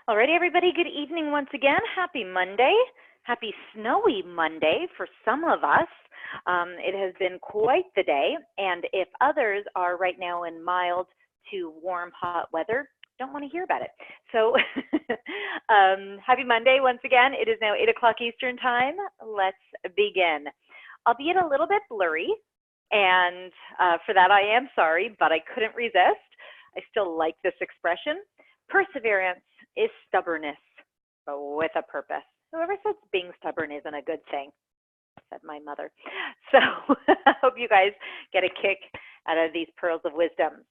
Alrighty, everybody, good evening once again. Happy Monday. Happy snowy Monday for some of us. It has been quite the day, and if others are right now in mild to warm, hot weather, don't want to hear about it. So happy Monday once again. It is now 8 o'clock Eastern Time. Let's begin. Albeit a little bit blurry, and for that I am sorry, but I couldn't resist. I still like this expression. Perseverance is stubbornness, but with a purpose. Whoever says being stubborn isn't a good thing, said my mother. So I hope you guys get a kick out of these pearls of wisdom.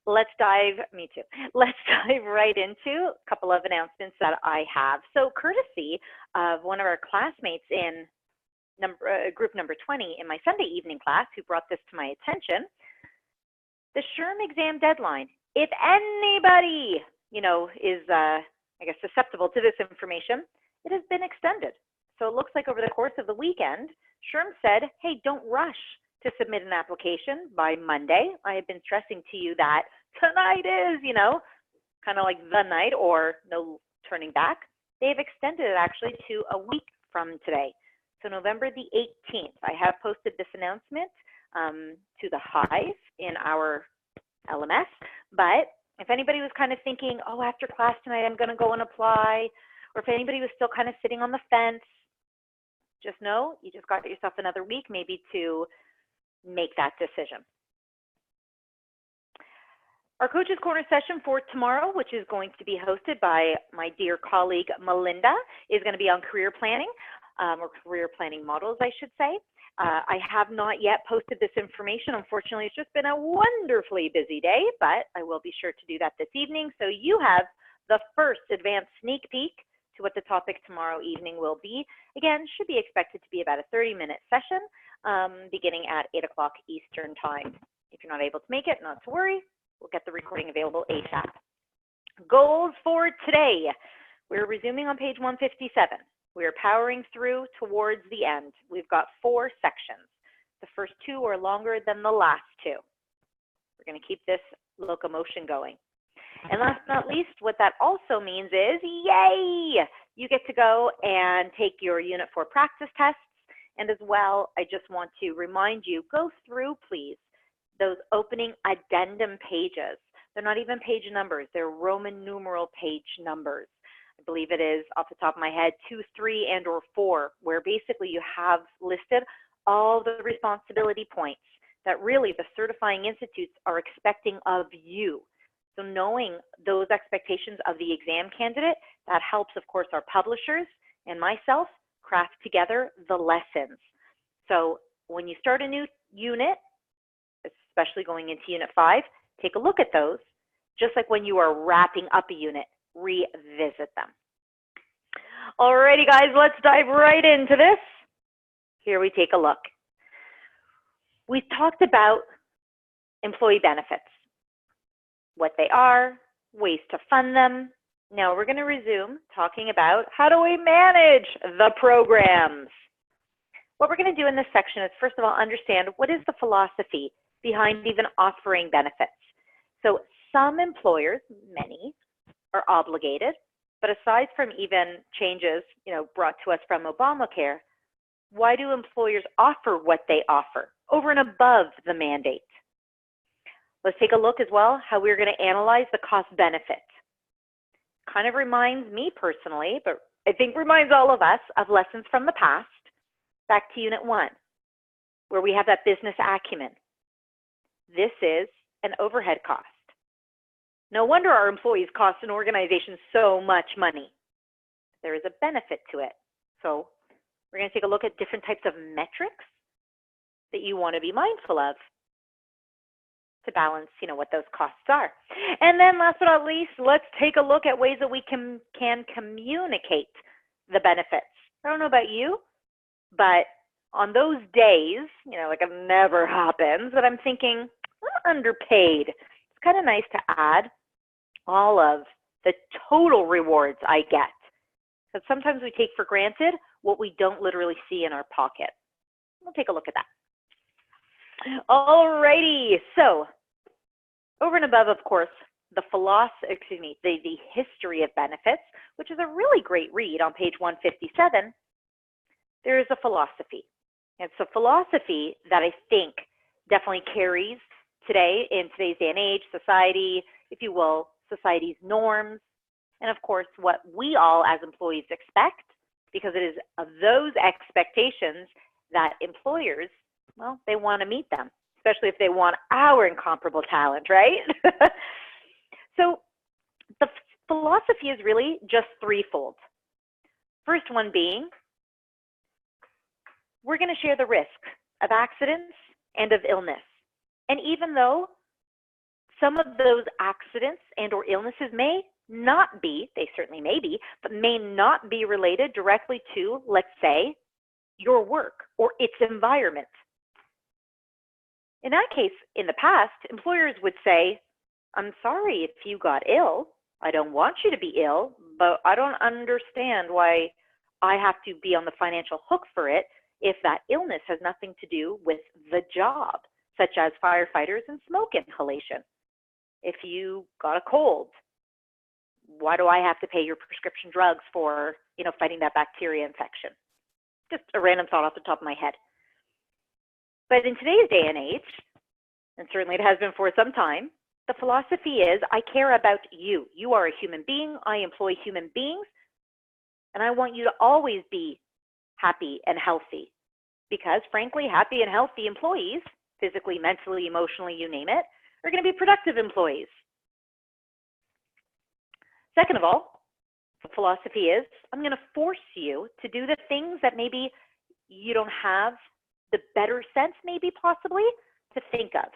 Let's dive right into a couple of announcements that I have. So courtesy of one of our classmates in group number 20 in my Sunday evening class who brought this to my attention, the SHRM exam deadline. If anybody, is, I guess, susceptible to this information, it has been extended. So it looks like over the course of the weekend, SHRM said, hey, don't rush to submit an application by Monday. I have been stressing to you that tonight is, kind of like the night or no turning back. They've extended it actually to a week from today. So November the 18th, I have posted this announcement to the Hive in our LMS, but if anybody was kind of thinking, oh, after class tonight, I'm going to go and apply, or if anybody was still kind of sitting on the fence, just know you just got yourself another week maybe to make that decision. Our Coaches Corner session for tomorrow, which is going to be hosted by my dear colleague Melinda, is going to be on career planning, or career planning models, I should say. I have not yet posted this information. Unfortunately, it's just been a wonderfully busy day, but I will be sure to do that this evening. So you have the first advanced sneak peek to what the topic tomorrow evening will be. Again, should be expected to be about a 30-minute session beginning at 8 o'clock Eastern Time. If you're not able to make it, not to worry. We'll get the recording available ASAP. Goals for today. We're resuming on page 157. We are powering through towards the end. We've got 4 sections. The first 2 are longer than the last 2. We're going to keep this locomotion going. And last but not least, what that also means is, yay! You get to go and take your Unit 4 practice tests. And as well, I just want to remind you, go through, please, those opening addendum pages. They're not even page numbers. They're Roman numeral page numbers. I believe it is, off the top of my head, 2, 3, and or 4, where basically you have listed all the responsibility points that really the certifying institutes are expecting of you. So knowing those expectations of the exam candidate, that helps, of course, our publishers and myself craft together the lessons. So when you start a new unit, especially going into Unit 5, take a look at those. Just like when you are wrapping up a unit, revisit them. Alrighty, guys, let's dive right into this. Here we take a look. We talked about employee benefits, what they are, ways to fund them. Now we're going to resume talking about how do we manage the programs. What we're going to do in this section is, first of all, understand what is the philosophy behind even offering benefits. So some employers, many, are obligated, but aside from even changes, brought to us from Obamacare, why do employers offer what they offer over and above the mandate? Let's take a look as well how we're going to analyze the cost benefit. Kind of reminds me personally, but I think reminds all of us of lessons from the past, back to Unit 1, where we have that business acumen. This is an overhead cost. No wonder our employees cost an organization so much money. There is a benefit to it. So we're going to take a look at different types of metrics that you want to be mindful of to balance, what those costs are. And then last but not least, let's take a look at ways that we can communicate the benefits. I don't know about you, but on those days, like it never happens, that I'm thinking, I'm underpaid. It's kind of nice to add all of the total rewards I get. Because sometimes we take for granted what we don't literally see in our pocket. We'll take a look at that. Alrighty, so over and above, of course, the History of Benefits, which is a really great read on page 157, there is a philosophy. It's a philosophy that I think definitely carries today in today's day and age, society, if you will, society's norms, and of course what we all as employees expect, because it is of those expectations that employers, well, they want to meet them, especially if they want our incomparable talent, right? So the philosophy is really just threefold. First one being, we're going to share the risk of accidents and of illness. And even though some of those accidents and or illnesses may not be, they certainly may be, but may not be related directly to, let's say, your work or its environment. In that case, in the past, employers would say, I'm sorry if you got ill. I don't want you to be ill, but I don't understand why I have to be on the financial hook for it if that illness has nothing to do with the job, such as firefighters and smoke inhalation. If you got a cold, why do I have to pay your prescription drugs for, fighting that bacteria infection? Just a random thought off the top of my head. But in today's day and age, and certainly it has been for some time, the philosophy is, I care about you. You are a human being. I employ human beings. And I want you to always be happy and healthy. Because frankly, happy and healthy employees, physically, mentally, emotionally, you name it, are going to be productive employees. Second of all, the philosophy is, I'm going to force you to do the things that maybe you don't have the better sense, maybe possibly, to think of.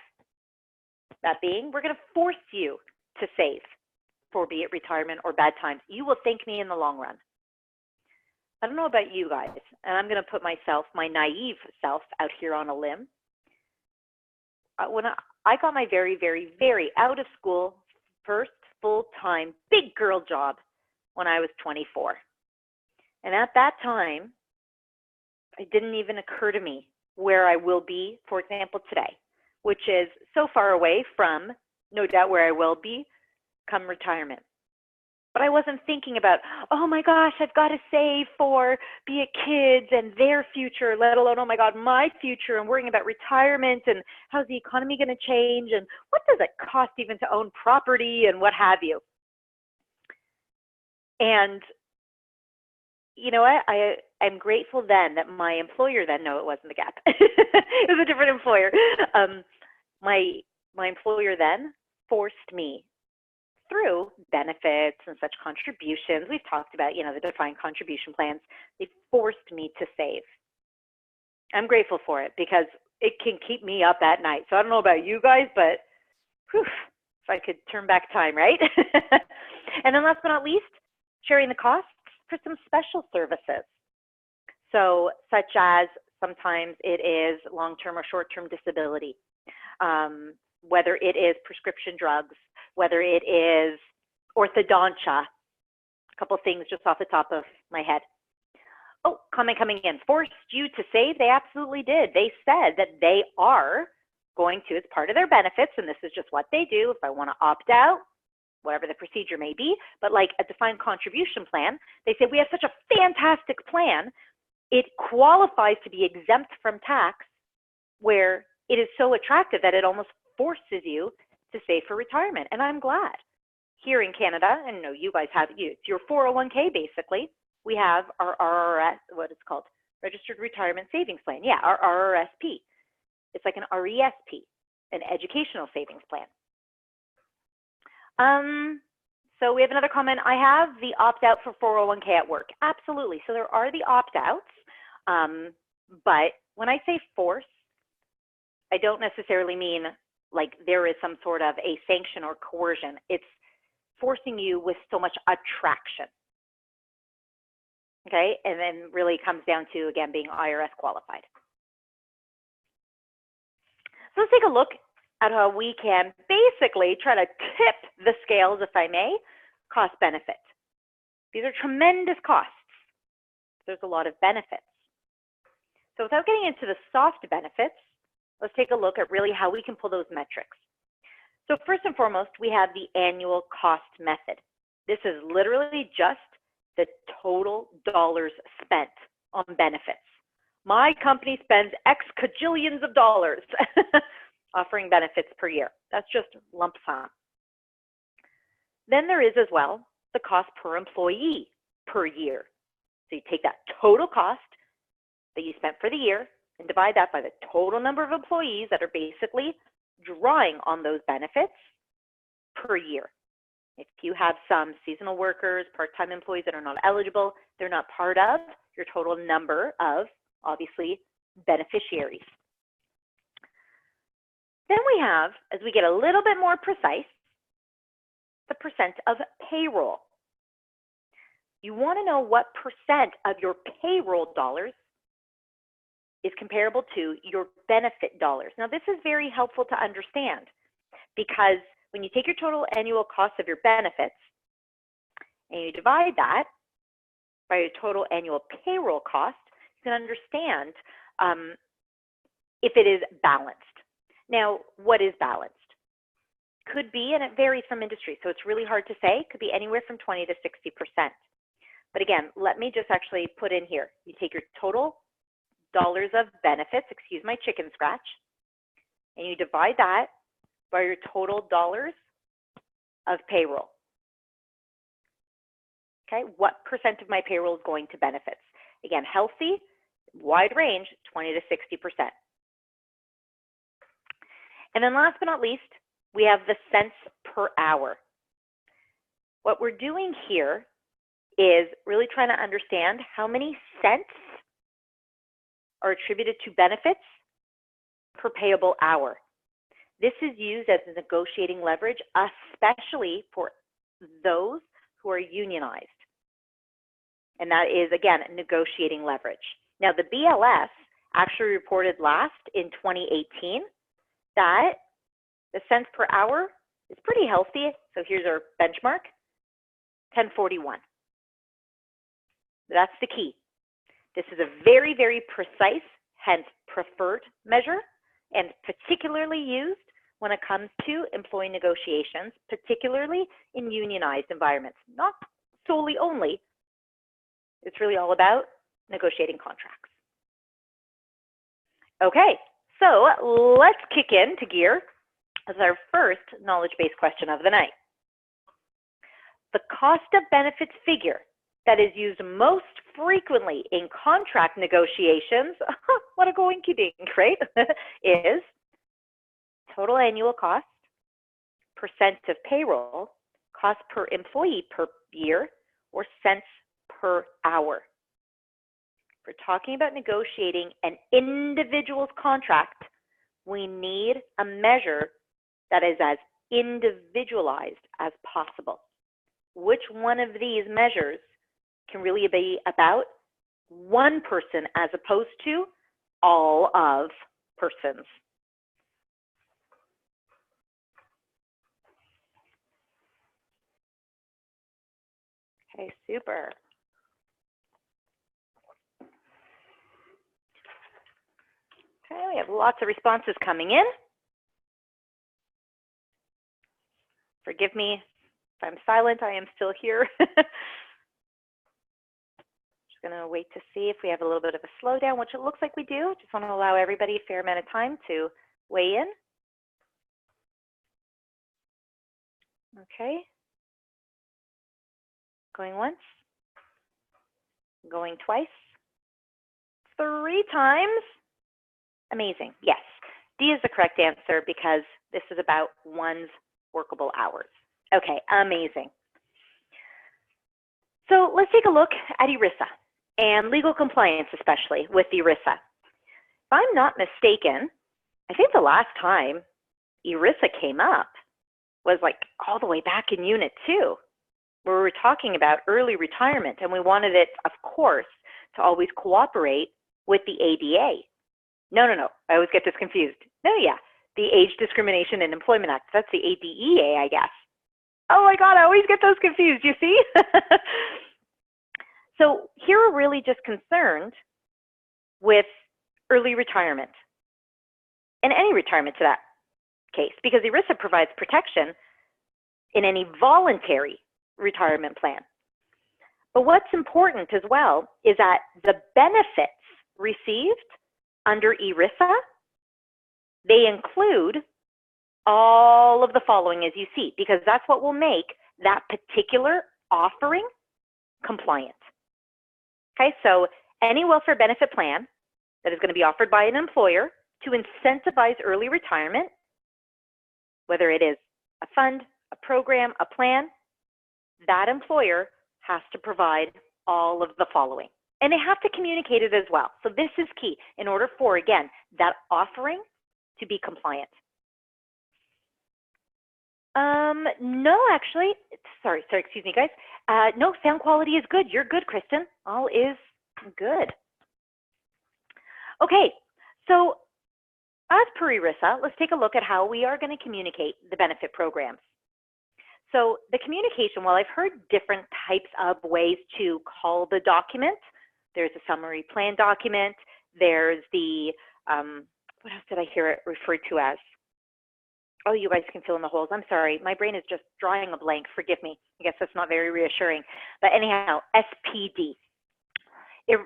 That being, we're going to force you to save for, be it retirement or bad times. You will thank me in the long run. I don't know about you guys, and I'm going to put myself, my naive self, out here on a limb. When I got my very, very, very out of school first full-time big girl job when I was 24. And at that time, it didn't even occur to me where I will be, for example, today, which is so far away from, no doubt, where I will be come retirement. But I wasn't thinking about, oh my gosh, I've got to save for, be it kids and their future, let alone, oh my God, my future, and worrying about retirement and how's the economy going to change and what does it cost even to own property and what have you. And you know what, I'm grateful then that my employer then, no, it wasn't the Gap. It was a different employer. My employer then forced me through benefits and such contributions. We've talked about, the defined contribution plans. They forced me to save. I'm grateful for it because it can keep me up at night. So I don't know about you guys, but whew, if I could turn back time, right? And then last but not least, sharing the costs for some special services. So such as sometimes it is long-term or short-term disability, whether it is prescription drugs, whether it is orthodontia, a couple things just off the top of my head. Oh, comment coming in. Forced you to save? They absolutely did. They said that they are going to, as part of their benefits, and this is just what they do, if I want to opt out, whatever the procedure may be, but like a defined contribution plan, they say we have such a fantastic plan, it qualifies to be exempt from tax, where it is so attractive that it almost forces you to save for retirement. And I'm glad. Here in Canada, and no, you guys have, it's your 401k basically, we have our RRS, what it's called, Registered Retirement Savings Plan. Yeah, our RRSP. It's like an RESP, an educational savings plan. So we have another comment. I have the opt-out for 401k at work. Absolutely. So there are the opt-outs, but when I say force, I don't necessarily mean like there is some sort of a sanction or coercion. It's forcing you with so much attraction. Okay, and then really comes down to, again, being IRS qualified. So let's take a look at how we can basically try to tip the scales, if I may, cost benefit. These are tremendous costs. There's a lot of benefits. So without getting into the soft benefits, let's take a look at really how we can pull those metrics. So first and foremost, we have the annual cost method. This is literally just the total dollars spent on benefits. My company spends X cajillions of dollars offering benefits per year. That's just lump sum. Then there is as well the cost per employee per year. So you take that total cost that you spent for the year and divide that by the total number of employees that are basically drawing on those benefits per year. If you have some seasonal workers, part-time employees that are not eligible, they're not part of your total number of, obviously, beneficiaries. Then we have, as we get a little bit more precise, the percent of payroll. You want to know what percent of your payroll dollars is comparable to your benefit dollars. Now, this is very helpful to understand because when you take your total annual cost of your benefits and you divide that by your total annual payroll cost, you can understand if it is balanced. Now, what is balanced? Could be, and it varies from industry, so it's really hard to say, could be anywhere from 20 to 60%. But again, let me just actually put in here. You take your total dollars of benefits, excuse my chicken scratch, and you divide that by your total dollars of payroll. Okay, what percent of my payroll is going to benefits? Again, healthy, wide range, 20 to 60%. And then last but not least, we have the cents per hour. What we're doing here is really trying to understand how many cents are attributed to benefits per payable hour. This is used as a negotiating leverage, especially for those who are unionized. And that is, again, negotiating leverage. Now, the BLS actually reported last in 2018 that the cents per hour is pretty healthy. So here's our benchmark, 1041. That's the key. This is a very, very precise, hence preferred measure, and particularly used when it comes to employee negotiations, particularly in unionized environments. Not solely only, it's really all about negotiating contracts. Okay, so let's kick into gear as our first knowledge-based question of the night. The cost of benefits figure that is used most frequently in contract negotiations, what a coinky dink, right, is total annual cost, percent of payroll, cost per employee per year, or cents per hour. If we're talking about negotiating an individual's contract, we need a measure that is as individualized as possible. Which one of these measures can really be about one person as opposed to all of persons? Okay, super. Okay, we have lots of responses coming in. Forgive me if I'm silent, I am still here. Just gonna wait to see if we have a little bit of a slowdown, which it looks like we do. Just want to allow everybody a fair amount of time to weigh in. Okay. Going once. Going twice. 3 times. Amazing. Yes. D is the correct answer because this is about one's workable hours. Okay, amazing. So let's take a look at ERISA and legal compliance, especially with ERISA. If I'm not mistaken, I think the last time ERISA came up was like all the way back in Unit 2, where we were talking about early retirement, and we wanted it, of course, to always cooperate with the ADA. No, I always get this confused. No, yeah, the Age Discrimination in Employment Act. That's the ADEA, I guess. Oh my God, I always get those confused, you see? So here we're really just concerned with early retirement, and any retirement to that case, because ERISA provides protection in any voluntary retirement plan. But what's important as well is that the benefits received under ERISA, they include all of the following as you see, because that's what will make that particular offering compliant. Okay, so any welfare benefit plan that is going to be offered by an employer to incentivize early retirement, whether it is a fund, a program, a plan, that employer has to provide all of the following. And they have to communicate it as well. So this is key in order for, again, that offering to be compliant. No, actually, sorry, excuse me, guys. No, sound quality is good. You're good, Kristen. All is good. Okay, so as per ERISA, let's take a look at how we are going to communicate the benefit programs. So the communication, well, I've heard different types of ways to call the document. There's a summary plan document. There's the, what else did I hear it referred to as? Oh, you guys can fill in the holes. I'm sorry. My brain is just drawing a blank. Forgive me. I guess that's not very reassuring. But anyhow, SPD. It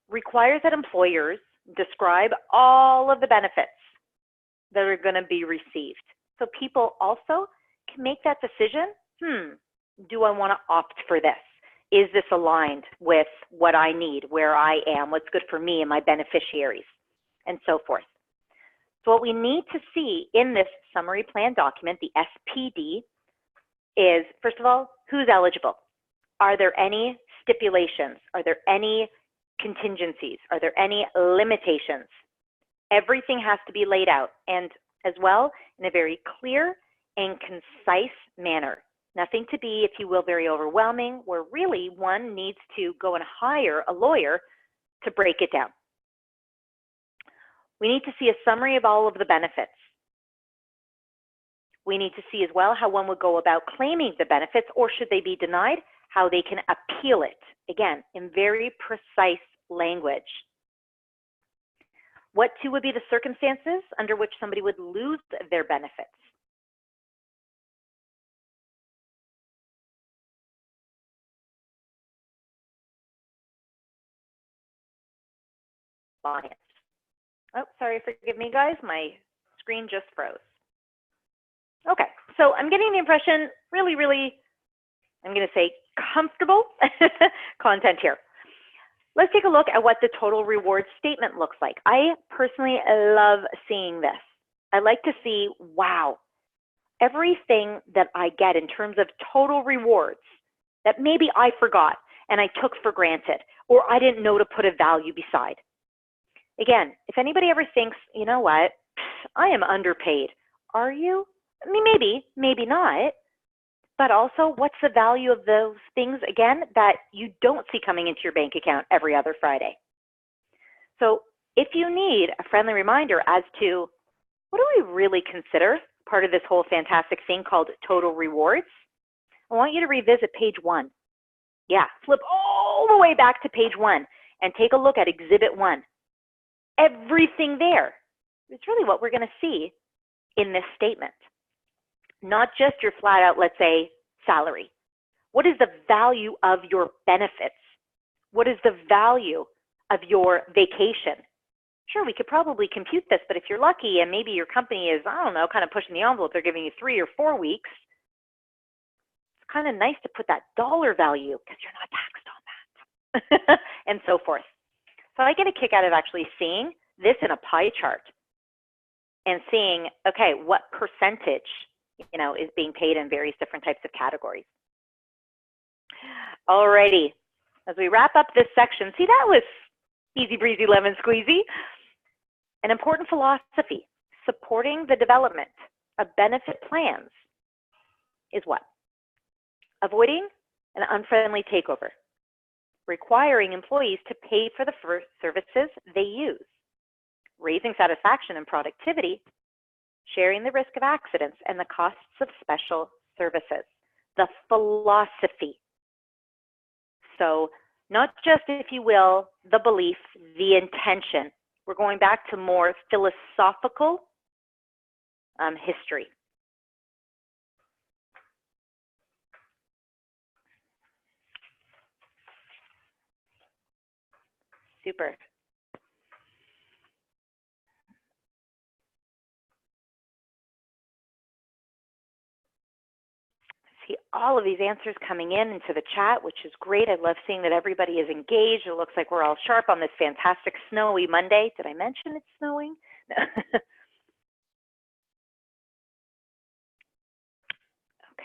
requires that employers describe all of the benefits that are going to be received. So people also can make that decision. Do I want to opt for this? Is this aligned with what I need, where I am, what's good for me and my beneficiaries, and so forth. So what we need to see in this summary plan document, the SPD, is, first of all, who's eligible? Are there any stipulations? Are there any contingencies? Are there any limitations? Everything has to be laid out, and as well, in a very clear and concise manner. Nothing to be, if you will, very overwhelming, where really one needs to go and hire a lawyer to break it down. We need to see a summary of all of the benefits. We need to see as well how one would go about claiming the benefits, or should they be denied, how they can appeal it, again, in very precise language. What too would be the circumstances under which somebody would lose their benefits? Clients. Oh, sorry, forgive me, guys. My screen just froze. Okay, so I'm getting the impression really, I'm going to say comfortable content here. Let's take a look at what the total reward statement looks like. I personally love seeing this. I like to see, wow, everything that I get in terms of total rewards that maybe I forgot and I took for granted, or I didn't know to put a value beside. Again, if anybody ever thinks, you know what, I am underpaid, are you? I mean, maybe not. But also, what's the value of those things, again, that you don't see coming into your bank account every other Friday? So if you need a friendly reminder as to what do we really consider part of this whole fantastic thing called total rewards, I want you to revisit page 1. Yeah, flip all the way back to page 1 and take a look at Exhibit 1. Everything there is really what we're going to see in this statement. Not just your flat out, let's say, salary. What is the value of your benefits? What is the value of your vacation? Sure, we could probably compute this, but if you're lucky and maybe your company is, I don't know, kind of pushing the envelope, they're giving you 3 or 4 weeks, it's kind of nice to put that dollar value because you're not taxed on that, and so forth. So I get a kick out of actually seeing this in a pie chart and seeing, okay, what percentage, you know, is being paid in various different types of categories. Alrighty, as we wrap up this section, see, that was easy breezy lemon squeezy. An important philosophy supporting the development of benefit plans is what? Avoiding an unfriendly takeover, requiring employees to pay for the services they use, raising satisfaction and productivity, sharing the risk of accidents and the costs of special services. The philosophy. So not just, if you will, the belief, the intention. We're going back to more philosophical history. Super. See all of these answers coming into the chat, which is great. I love seeing that everybody is engaged. It looks like we're all sharp on this fantastic snowy Monday. Did I mention it's snowing?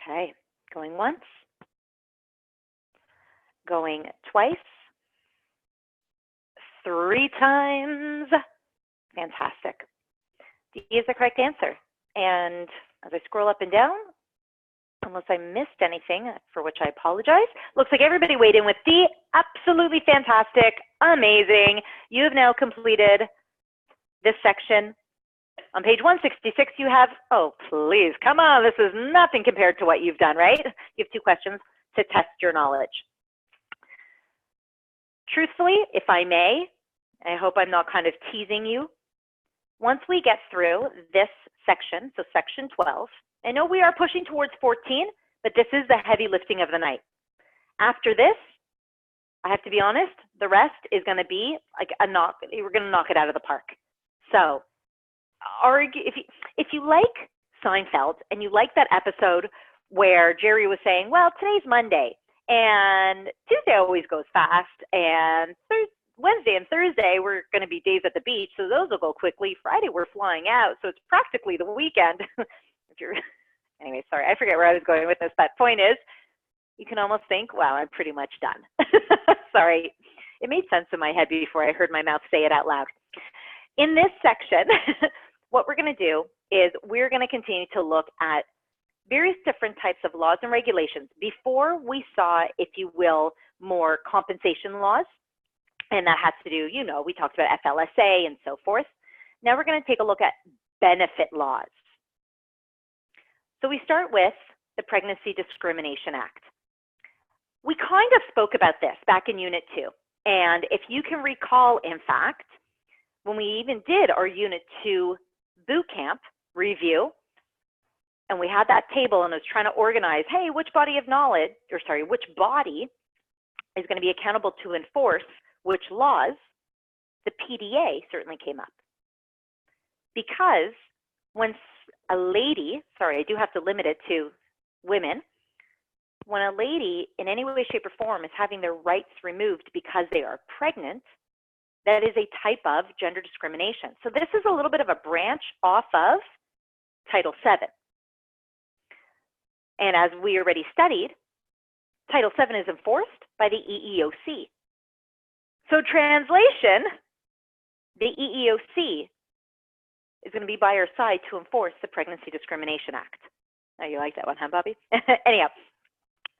Okay, going once, going twice, 3 times. Fantastic. D is the correct answer. And as I scroll up and down, unless I missed anything, for which I apologize, looks like everybody weighed in with D. Absolutely fantastic, amazing. You have now completed this section. On page 166, you have, oh, please, come on, this is nothing compared to what you've done, right? You have 2 questions to test your knowledge. Truthfully, if I may, I hope I'm not kind of teasing you, once we get through this section, so section 12, I know we are pushing towards 14, but this is the heavy lifting of the night. After this, I have to be honest, the rest is going to be like a knock. We're going to knock it out of the park. So, if you like Seinfeld and you like that episode where Jerry was saying, well, today's Monday and Tuesday always goes fast, and Wednesday and Thursday we're going to be days at the beach, so those will go quickly. Friday we're flying out, so it's practically the weekend. Anyway, sorry, I forget where I was going with this, but point is, you can almost think, wow, I'm pretty much done. Sorry, it made sense in my head before I heard my mouth say it out loud. In this section, what we're going to do is we're going to continue to look at various different types of laws and regulations. Before we saw, if you will, more compensation laws, and that has to do, you know, we talked about FLSA and so forth. Now we're going to take a look at benefit laws. So we start with the Pregnancy Discrimination Act. We kind of spoke about this back in Unit 2. And if you can recall, in fact, when we even did our Unit 2 boot camp review, and we had that table and I was trying to organize, hey, which body of knowledge, or sorry, which body is going to be accountable to enforce which laws, the PDA certainly came up. Because when a lady, sorry, I do have to limit it to women, when a lady in any way, shape, or form is having their rights removed because they are pregnant, that is a type of gender discrimination. So this is a little bit of a branch off of Title VII. And as we already studied, Title VII is enforced by the EEOC. So translation, the EEOC is going to be by our side to enforce the Pregnancy Discrimination Act. Now you like that one, huh, Bobby? Anyhow,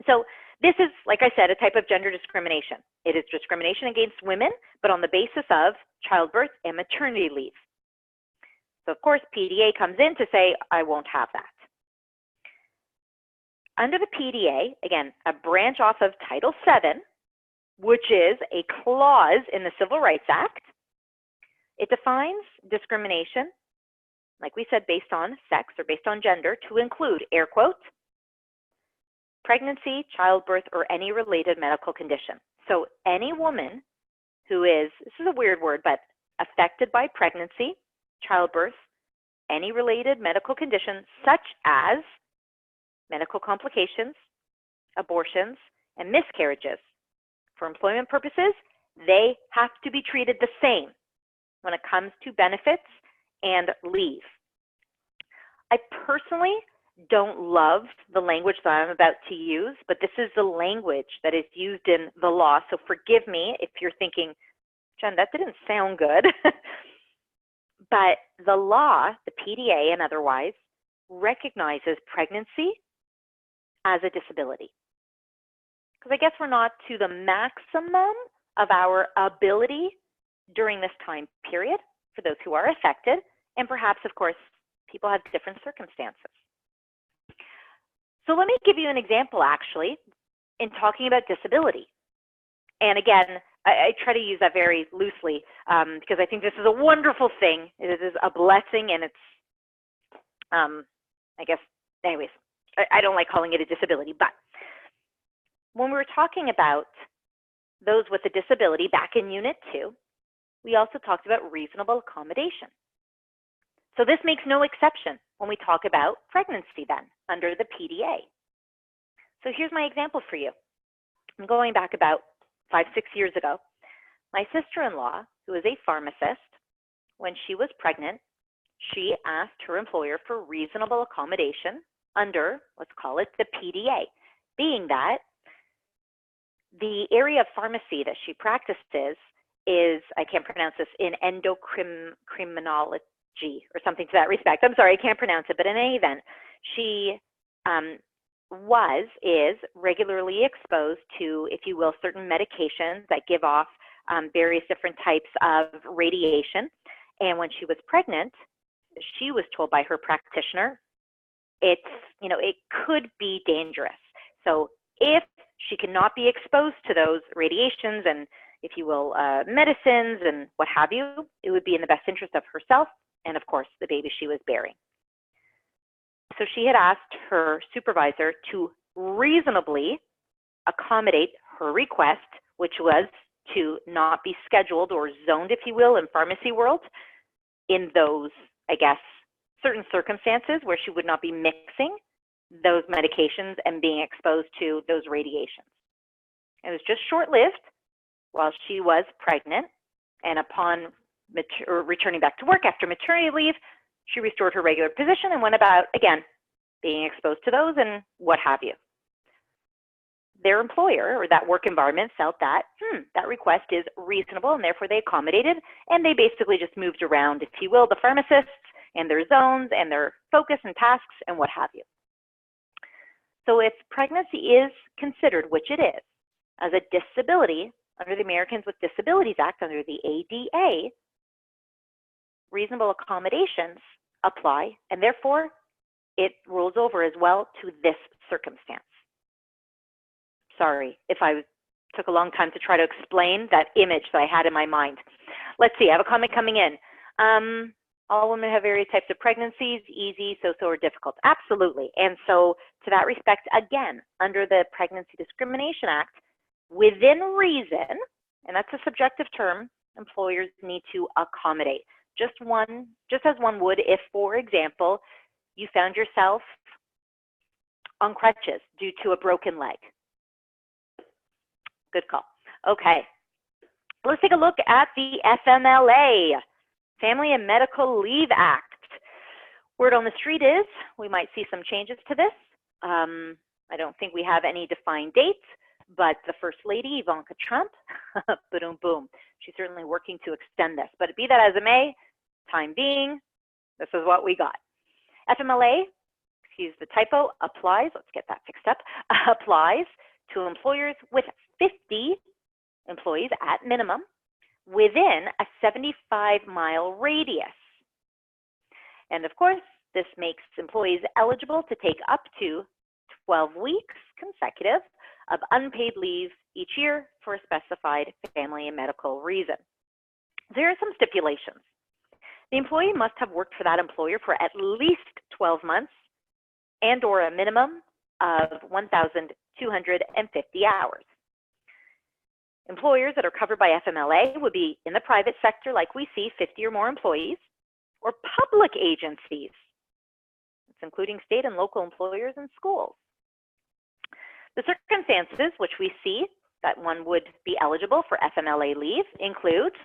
so this is, like I said, a type of gender discrimination. It is discrimination against women, but on the basis of childbirth and maternity leave. So of course, PDA comes in to say, I won't have that. Under the PDA, again, a branch off of Title VII, which is a clause in the Civil Rights Act, it defines discrimination, like we said, based on sex or based on gender, to include, air quotes, pregnancy, childbirth, or any related medical condition. So any woman who is, this is a weird word, but affected by pregnancy, childbirth, any related medical condition, such as medical complications, abortions, and miscarriages. For employment purposes, they have to be treated the same when it comes to benefits and leave. I personally don't love the language that I'm about to use, but this is the language that is used in the law. So forgive me if you're thinking, Jen, that didn't sound good. But the law, the PDA and otherwise, recognizes pregnancy as a disability. Because I guess we're not to the maximum of our ability during this time period for those who are affected, and perhaps, of course, people have different circumstances. So let me give you an example, actually, in talking about disability. And again, I try to use that very loosely because I think this is a wonderful thing. It is a blessing, and it's I guess, anyways, I don't like calling it a disability, but when we were talking about those with a disability back in Unit 2, we also talked about reasonable accommodation. So this makes no exception when we talk about pregnancy then, under the PDA. So here's my example for you. I'm going back about 5-6 years ago. My sister-in-law, who is a pharmacist, when she was pregnant, she asked her employer for reasonable accommodation under, let's call it the PDA, being that the area of pharmacy that she practices is, I can't pronounce this, in endocrinology or something to that respect. I'm sorry, I can't pronounce it, but in any event, she is regularly exposed to, if you will, certain medications that give off various different types of radiation. And when she was pregnant, she was told by her practitioner, it could be dangerous. So if she cannot be exposed to those radiations and, if you will, medicines and what have you, it would be in the best interest of herself and, of course, the baby she was bearing. So she had asked her supervisor to reasonably accommodate her request, which was to not be scheduled or zoned, if you will, in pharmacy world in those, I guess, certain circumstances where she would not be mixing those medications and being exposed to those radiations. It was just short-lived while she was pregnant, and upon returning back to work after maternity leave, she restored her regular position and went about, again, being exposed to those and what have you. Their employer or that work environment felt that, that request is reasonable, and therefore they accommodated, and they basically just moved around, if you will, the pharmacists and their zones and their focus and tasks and what have you. So if pregnancy is considered, which it is, as a disability under the Americans with Disabilities Act, under the ADA, reasonable accommodations apply, and therefore it rolls over as well to this circumstance. Sorry if I took a long time to try to explain that image that I had in my mind. Let's see, I have a comment coming in. All women have various types of pregnancies, easy, so-so, or difficult. Absolutely. And so to that respect, again, under the Pregnancy Discrimination Act, within reason, and that's a subjective term, employers need to accommodate. Just as one would if, for example, you found yourself on crutches due to a broken leg. Good call. Okay, let's take a look at the FMLA, Family and Medical Leave Act. Word on the street is we might see some changes to this. I don't think we have any defined dates, but the First Lady, Ivanka Trump, boom, boom, she's certainly working to extend this. But be that as it may, time being, this is what we got. FMLA, excuse the typo, applies, let's get that fixed up, applies to employers with 50 employees at minimum within a 75-mile radius. And of course, this makes employees eligible to take up to 12 weeks consecutive of unpaid leave each year for a specified family and medical reason. There are some stipulations. The employee must have worked for that employer for at least 12 months and or a minimum of 1,250 hours. Employers that are covered by FMLA would be in the private sector, like we see, 50 or more employees, or public agencies. It's including state and local employers and schools. The circumstances which we see that one would be eligible for FMLA leave includes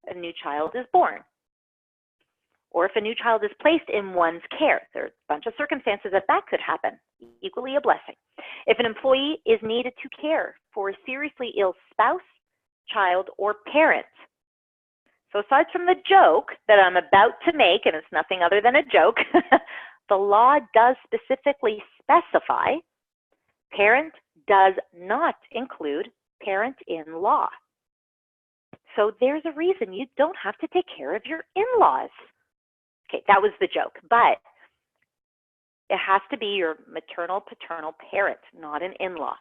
a new child is born, or if a new child is placed in one's care. There are a bunch of circumstances that could happen, equally a blessing. If an employee is needed to care for a seriously ill spouse, child, or parent. So aside from the joke that I'm about to make, and it's nothing other than a joke, the law does specifically specify parent does not include parent-in-law. So there's a reason you don't have to take care of your in-laws. Okay, that was the joke, but it has to be your maternal, paternal parent, not an in-law.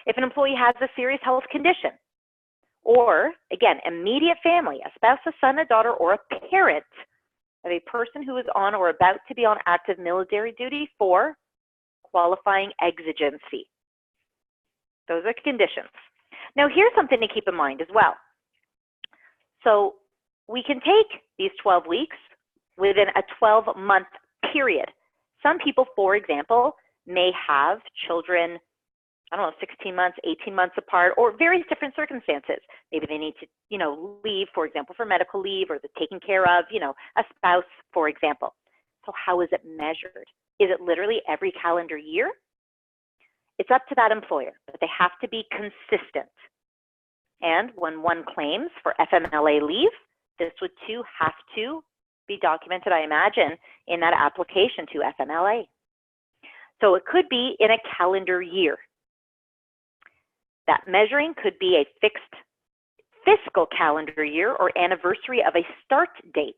If an employee has a serious health condition, or again, immediate family, a spouse, a son, a daughter, or a parent of a person who is on or about to be on active military duty for qualifying exigency. Those are conditions. Now, here's something to keep in mind as well. So we can take these 12 weeks within a 12-month period. Some people, for example, may have children, I don't know, 16 months, 18 months apart, or various different circumstances. Maybe they need to, leave, for example, for medical leave, or the taking care of, a spouse, for example. So how is it measured? Is it literally every calendar year? It's up to that employer, but they have to be consistent. And when one claims for FMLA leave, this would too have to be documented, I imagine, in that application to FMLA. So it could be in a calendar year. That measuring could be a fixed fiscal calendar year or anniversary of a start date.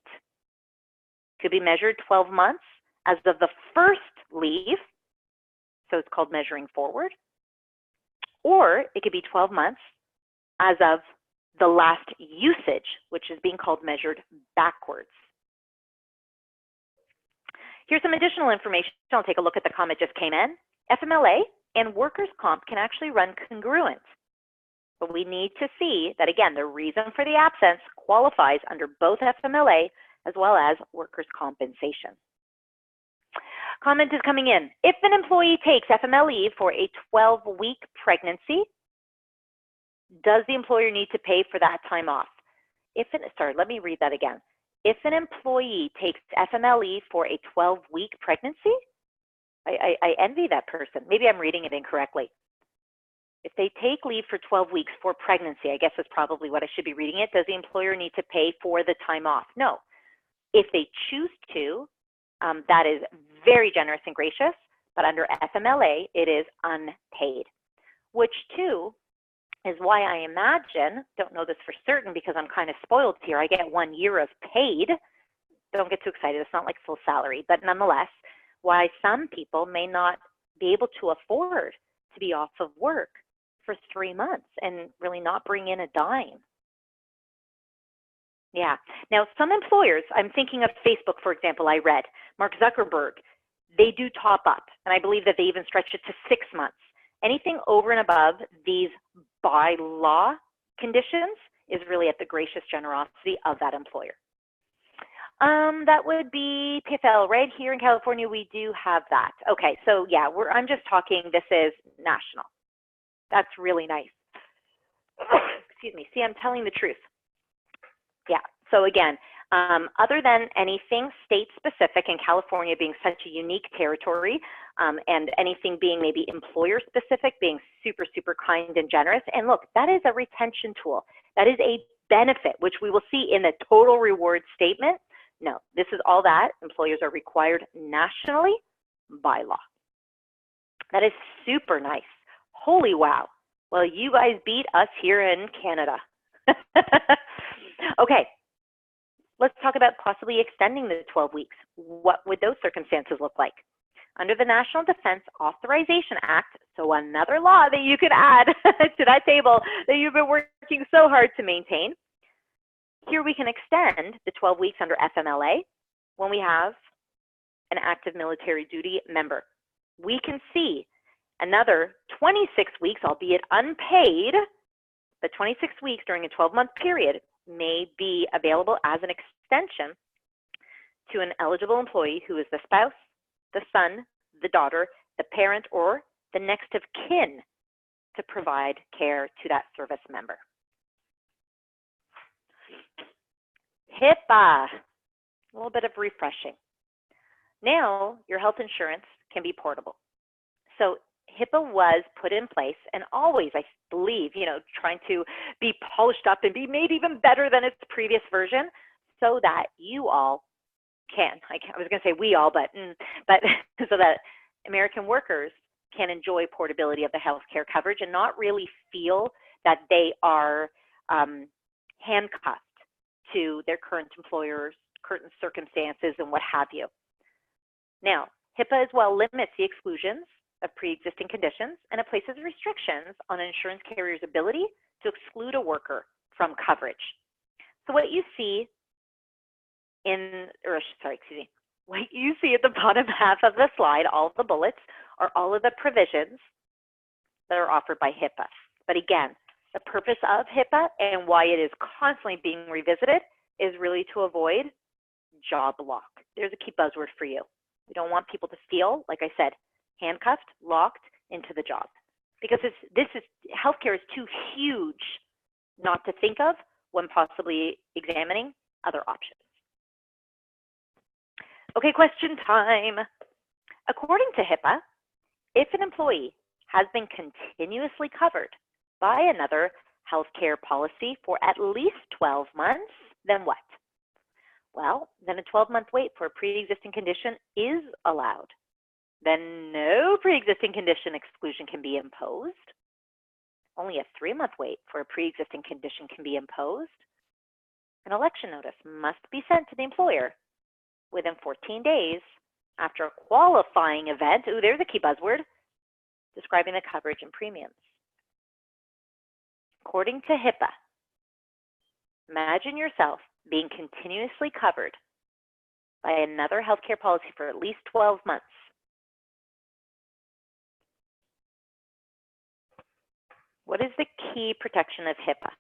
Could be measured 12 months as of the first leave, so it's called measuring forward. Or it could be 12 months as of the last usage, which is being called measured backwards. Here's some additional information. I'll take a look at the comment just came in. FMLA and workers' comp can actually run congruent. But we need to see that, again, the reason for the absence qualifies under both FMLA as well as workers' compensation. Comment is coming in. If an employee takes FMLA for a 12-week pregnancy, does the employer need to pay for that time off? Let me read that again. If an employee takes FMLA for a 12-week pregnancy, I envy that person. Maybe I'm reading it incorrectly. If they take leave for 12 weeks for pregnancy, I guess that's probably what I should be reading it. Does the employer need to pay for the time off? No. If they choose to, that is very generous and gracious, but under FMLA, it is unpaid, which too is why I imagine, don't know this for certain because I'm kind of spoiled here, I get 1 year of paid. Don't get too excited, it's not like full salary, but nonetheless, why some people may not be able to afford to be off of work for 3 months and really not bring in a dime. Yeah. Now, some employers, I'm thinking of Facebook, for example, I read, Mark Zuckerberg, they do top up, and I believe that they even stretch it to 6 months. Anything over and above these by law conditions is really at the gracious generosity of that employer. That would be PFL. Right here in California, we do have that. Okay, so yeah, I'm just talking, this is national. That's really nice. Excuse me. See, I'm telling the truth. Yeah, so again, other than anything state-specific and California being such a unique territory, and anything being maybe employer-specific, being super, super kind and generous, and look, that is a retention tool. That is a benefit, which we will see in the total reward statement. No, this is all that employers are required nationally by law. That is super nice. Holy wow. Well, you guys beat us here in Canada. Okay, let's talk about possibly extending the 12 weeks. What would those circumstances look like? Under the National Defense Authorization Act, so another law that you could add to that table that you've been working so hard to maintain, here we can extend the 12 weeks under FMLA when we have an active military duty member. We can see another 26 weeks, albeit unpaid, but 26 weeks during a 12-month period may be available as an extension to an eligible employee who is the spouse, the son, the daughter, the parent, or the next of kin to provide care to that service member. HIPAA, a little bit of refreshing. Now your health insurance can be portable. So HIPAA was put in place, and always, I believe, trying to be polished up and be made even better than its previous version, so that you all can, I was going to say we all, but so that American workers can enjoy portability of the healthcare coverage and not really feel that they are handcuffed to their current employers, current circumstances, and what have you. Now, HIPAA as well limits the exclusions of pre-existing conditions, and it places restrictions on an insurance carrier's ability to exclude a worker from coverage. So what you see what you see at the bottom half of the slide, all of the bullets, are all of the provisions that are offered by HIPAA. But again, the purpose of HIPAA and why it is constantly being revisited is really to avoid job lock. There's a key buzzword for you. We don't want people to feel, like I said, handcuffed, locked into the job. Because healthcare is too huge not to think of when possibly examining other options. Okay, question time. According to HIPAA, if an employee has been continuously covered by another healthcare policy for at least 12 months, then what? Well, then a 12-month wait for a pre-existing condition is allowed. Then no pre-existing condition exclusion can be imposed. Only a 3-month wait for a pre-existing condition can be imposed. An election notice must be sent to the employer within 14 days after a qualifying event, ooh, there's a key buzzword, describing the coverage and premiums. According to HIPAA, imagine yourself being continuously covered by another healthcare policy for at least 12 months. What is the key protection of HIPAA?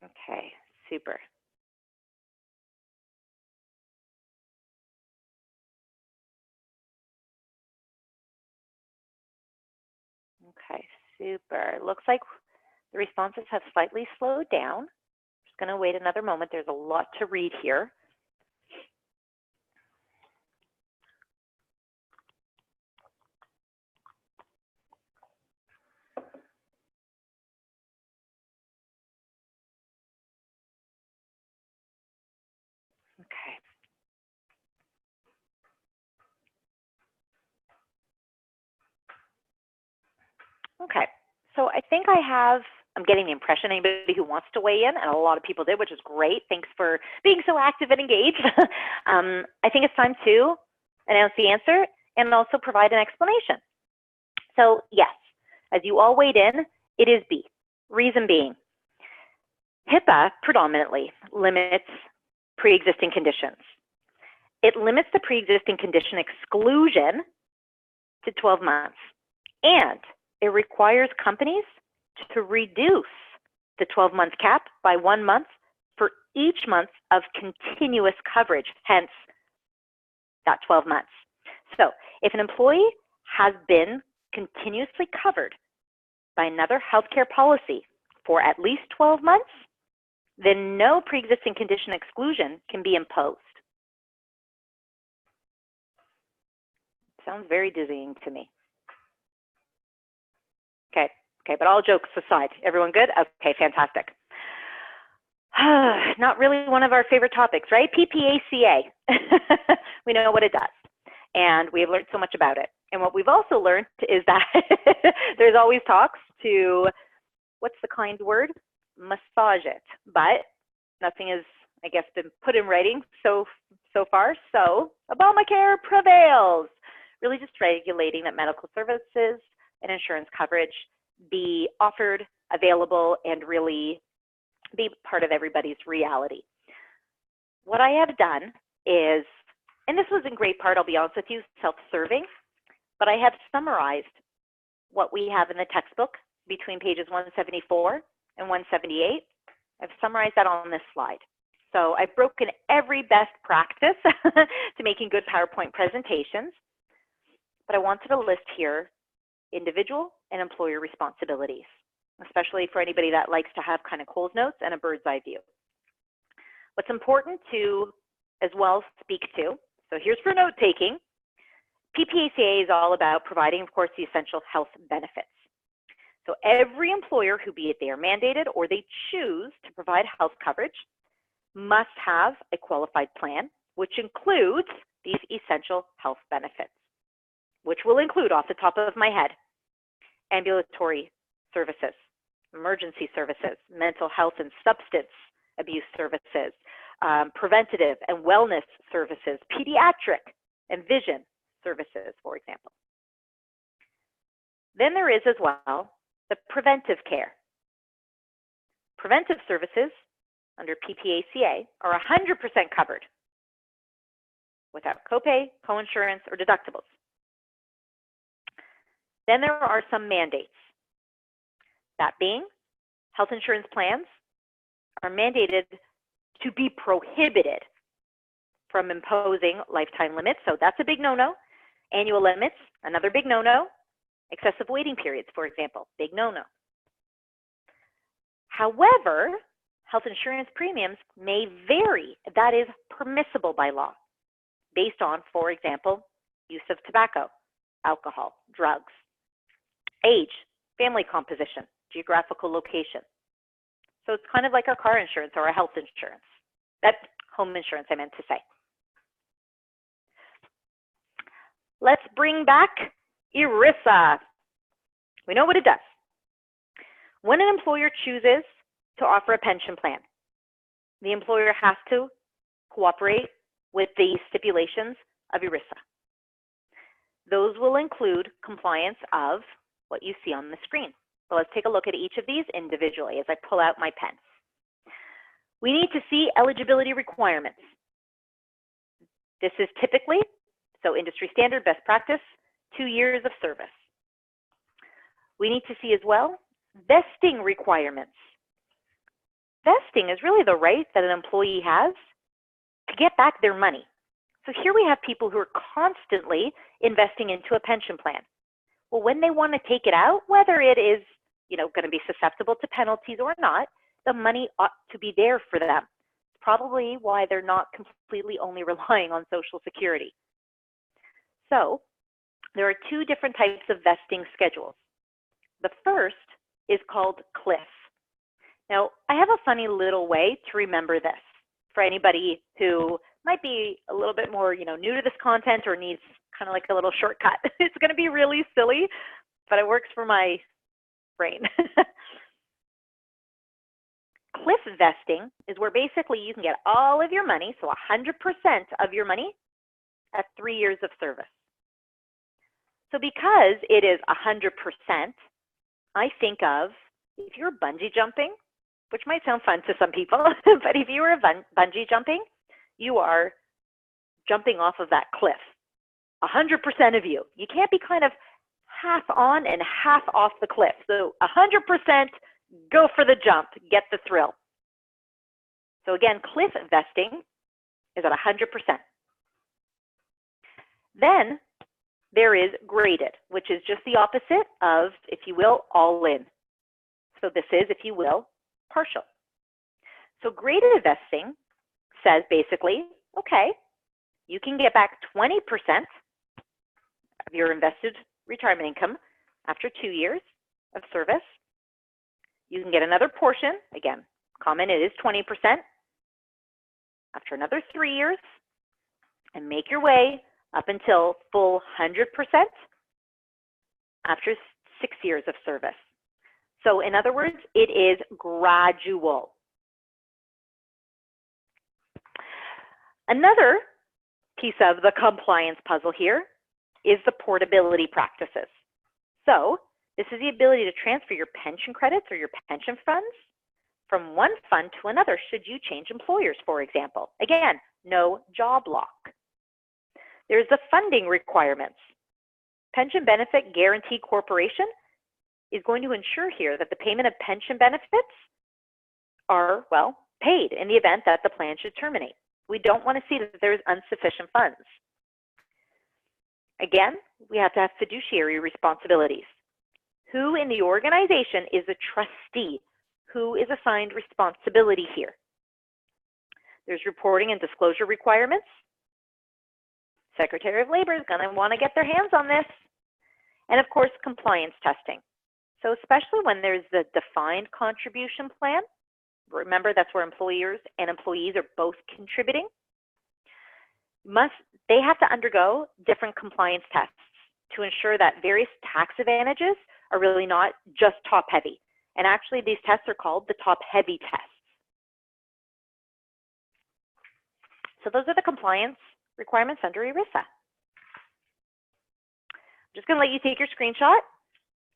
Okay, super. Okay, super. Looks like the responses have slightly slowed down. Just going to wait another moment. There's a lot to read here. Okay. Okay, so I think I'm getting the impression anybody who wants to weigh in, and a lot of people did, which is great. Thanks for being so active and engaged. I think it's time to announce the answer and also provide an explanation. So yes, as you all weighed in, it is B. Reason being, HIPAA predominantly limits pre-existing conditions. It limits the pre-existing condition exclusion to 12 months, and it requires companies to reduce the 12-month cap by 1 month for each month of continuous coverage, hence that 12 months. So if an employee has been continuously covered by another healthcare policy for at least 12 months, then no pre-existing condition exclusion can be imposed. Sounds very dizzying to me. Okay, but all jokes aside, everyone good? Okay, fantastic. Not really one of our favorite topics, right? PPACA. We know what it does, and we have learned so much about it. And what we've also learned is that there's always talks to, what's the kind word? Massage it, but nothing has, I guess, been put in writing so far. So Obamacare prevails, really just regulating that medical services and insurance coverage be offered, available, and really be part of everybody's reality. What I have done is, and this was in great part, I'll be honest with you, self-serving, but I have summarized what we have in the textbook between pages 174 and 178. I've summarized that on this slide. So I've broken every best practice to making good PowerPoint presentations, but I wanted to list here individual and employer responsibilities, especially for anybody that likes to have kind of Coles notes and a bird's eye view. What's important to as well speak to, so here's for note taking, PPACA is all about providing, of course, the essential health benefits. So every employer who, be it they are mandated or they choose to provide health coverage, must have a qualified plan, which includes these essential health benefits, which will include, off the top of my head, ambulatory services, emergency services, mental health and substance abuse services, preventative and wellness services, pediatric and vision services, for example. Then there is as well the preventive care. Preventive services under PPACA are 100% covered without copay, coinsurance, or deductibles. Then there are some mandates. That being, health insurance plans are mandated to be prohibited from imposing lifetime limits, so that's a big no-no. Annual limits, another big no-no. Excessive waiting periods, for example, big no-no. However, health insurance premiums may vary. That is permissible by law, based on, for example, use of tobacco, alcohol, drugs, age, family composition, geographical location. So it's kind of like our car insurance or our health insurance. That's home insurance, I meant to say. Let's bring back ERISA. We know what it does. When an employer chooses to offer a pension plan, the employer has to cooperate with the stipulations of ERISA. Those will include compliance of what you see on the screen. So let's take a look at each of these individually as I pull out my pen. We need to see eligibility requirements. This is typically, so industry standard, best practice, 2 years of service. We need to see as well vesting requirements. Vesting is really the right that an employee has to get back their money. So here we have people who are constantly investing into a pension plan. Well, when they want to take it out, whether it is going to be susceptible to penalties or not, the money ought to be there for them. Probably why they're not completely only relying on Social Security. So there are 2 different types of vesting schedules. The first is called CLIF. Now, I have a funny little way to remember this for anybody who might be a little bit more, new to this content or needs kind of like a little shortcut. It's going to be really silly, but it works for my brain. Cliff vesting is where basically you can get all of your money, so 100% of your money at 3 years of service. So because it is 100%, I think of if you're bungee jumping, which might sound fun to some people, but if you were bungee jumping, you are jumping off of that cliff. 100% of you. You can't be kind of half on and half off the cliff. So 100% go for the jump, get the thrill. So again, cliff vesting is at 100%. Then there is graded, which is just the opposite of, if you will, all in. So this is, if you will, partial. So graded vesting says basically, okay, you can get back 20% of your invested retirement income after 2 years of service. You can get another portion, again, common, it is 20%, after another 3 years, and make your way up until full 100% after 6 years of service. So in other words, it is gradual. Another piece of the compliance puzzle here is the portability practices. So this is the ability to transfer your pension credits or your pension funds from one fund to another should you change employers, for example. Again, no job lock. There's the funding requirements. Pension Benefit Guaranty Corporation is going to ensure here that the payment of pension benefits are, well, paid in the event that the plan should terminate. We don't want to see that there's insufficient funds. Again, we have to have fiduciary responsibilities. Who in the organization is a trustee? Who is assigned responsibility here? There's reporting and disclosure requirements. Secretary of Labor is going to want to get their hands on this. And of course, compliance testing. So especially when there's the defined contribution plan, remember that's where employers and employees are both contributing, they have to undergo different compliance tests to ensure that various tax advantages are really not just top heavy. And actually these tests are called the top heavy tests. So those are the compliance requirements under ERISA. I'm just going to let you take your screenshot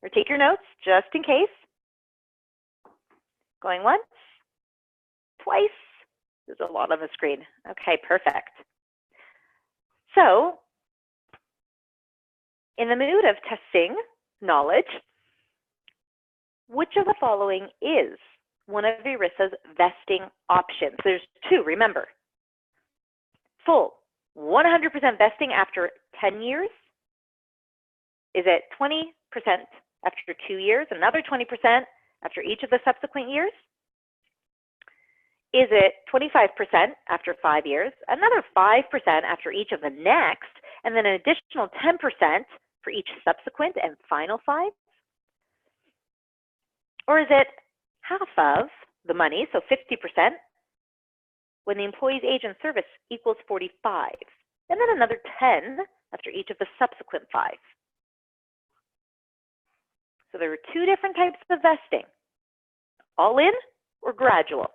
or take your notes just in case. Going once, Twice? There's a lot on the screen. Okay, perfect. So, in the mood of testing knowledge, which of the following is one of ERISA's vesting options? There's two, remember. Full 100% vesting after 10 years? Is it 20% after 2 years, another 20% after each of the subsequent years? Is it 25% after 5 years, another 5% after each of the next, and then an additional 10% for each subsequent and final 5? Or is it half of the money, so 50%, when the employee's age in service equals 45, and then another 10 after each of the subsequent 5? So there are two different types of vesting, all in or gradual.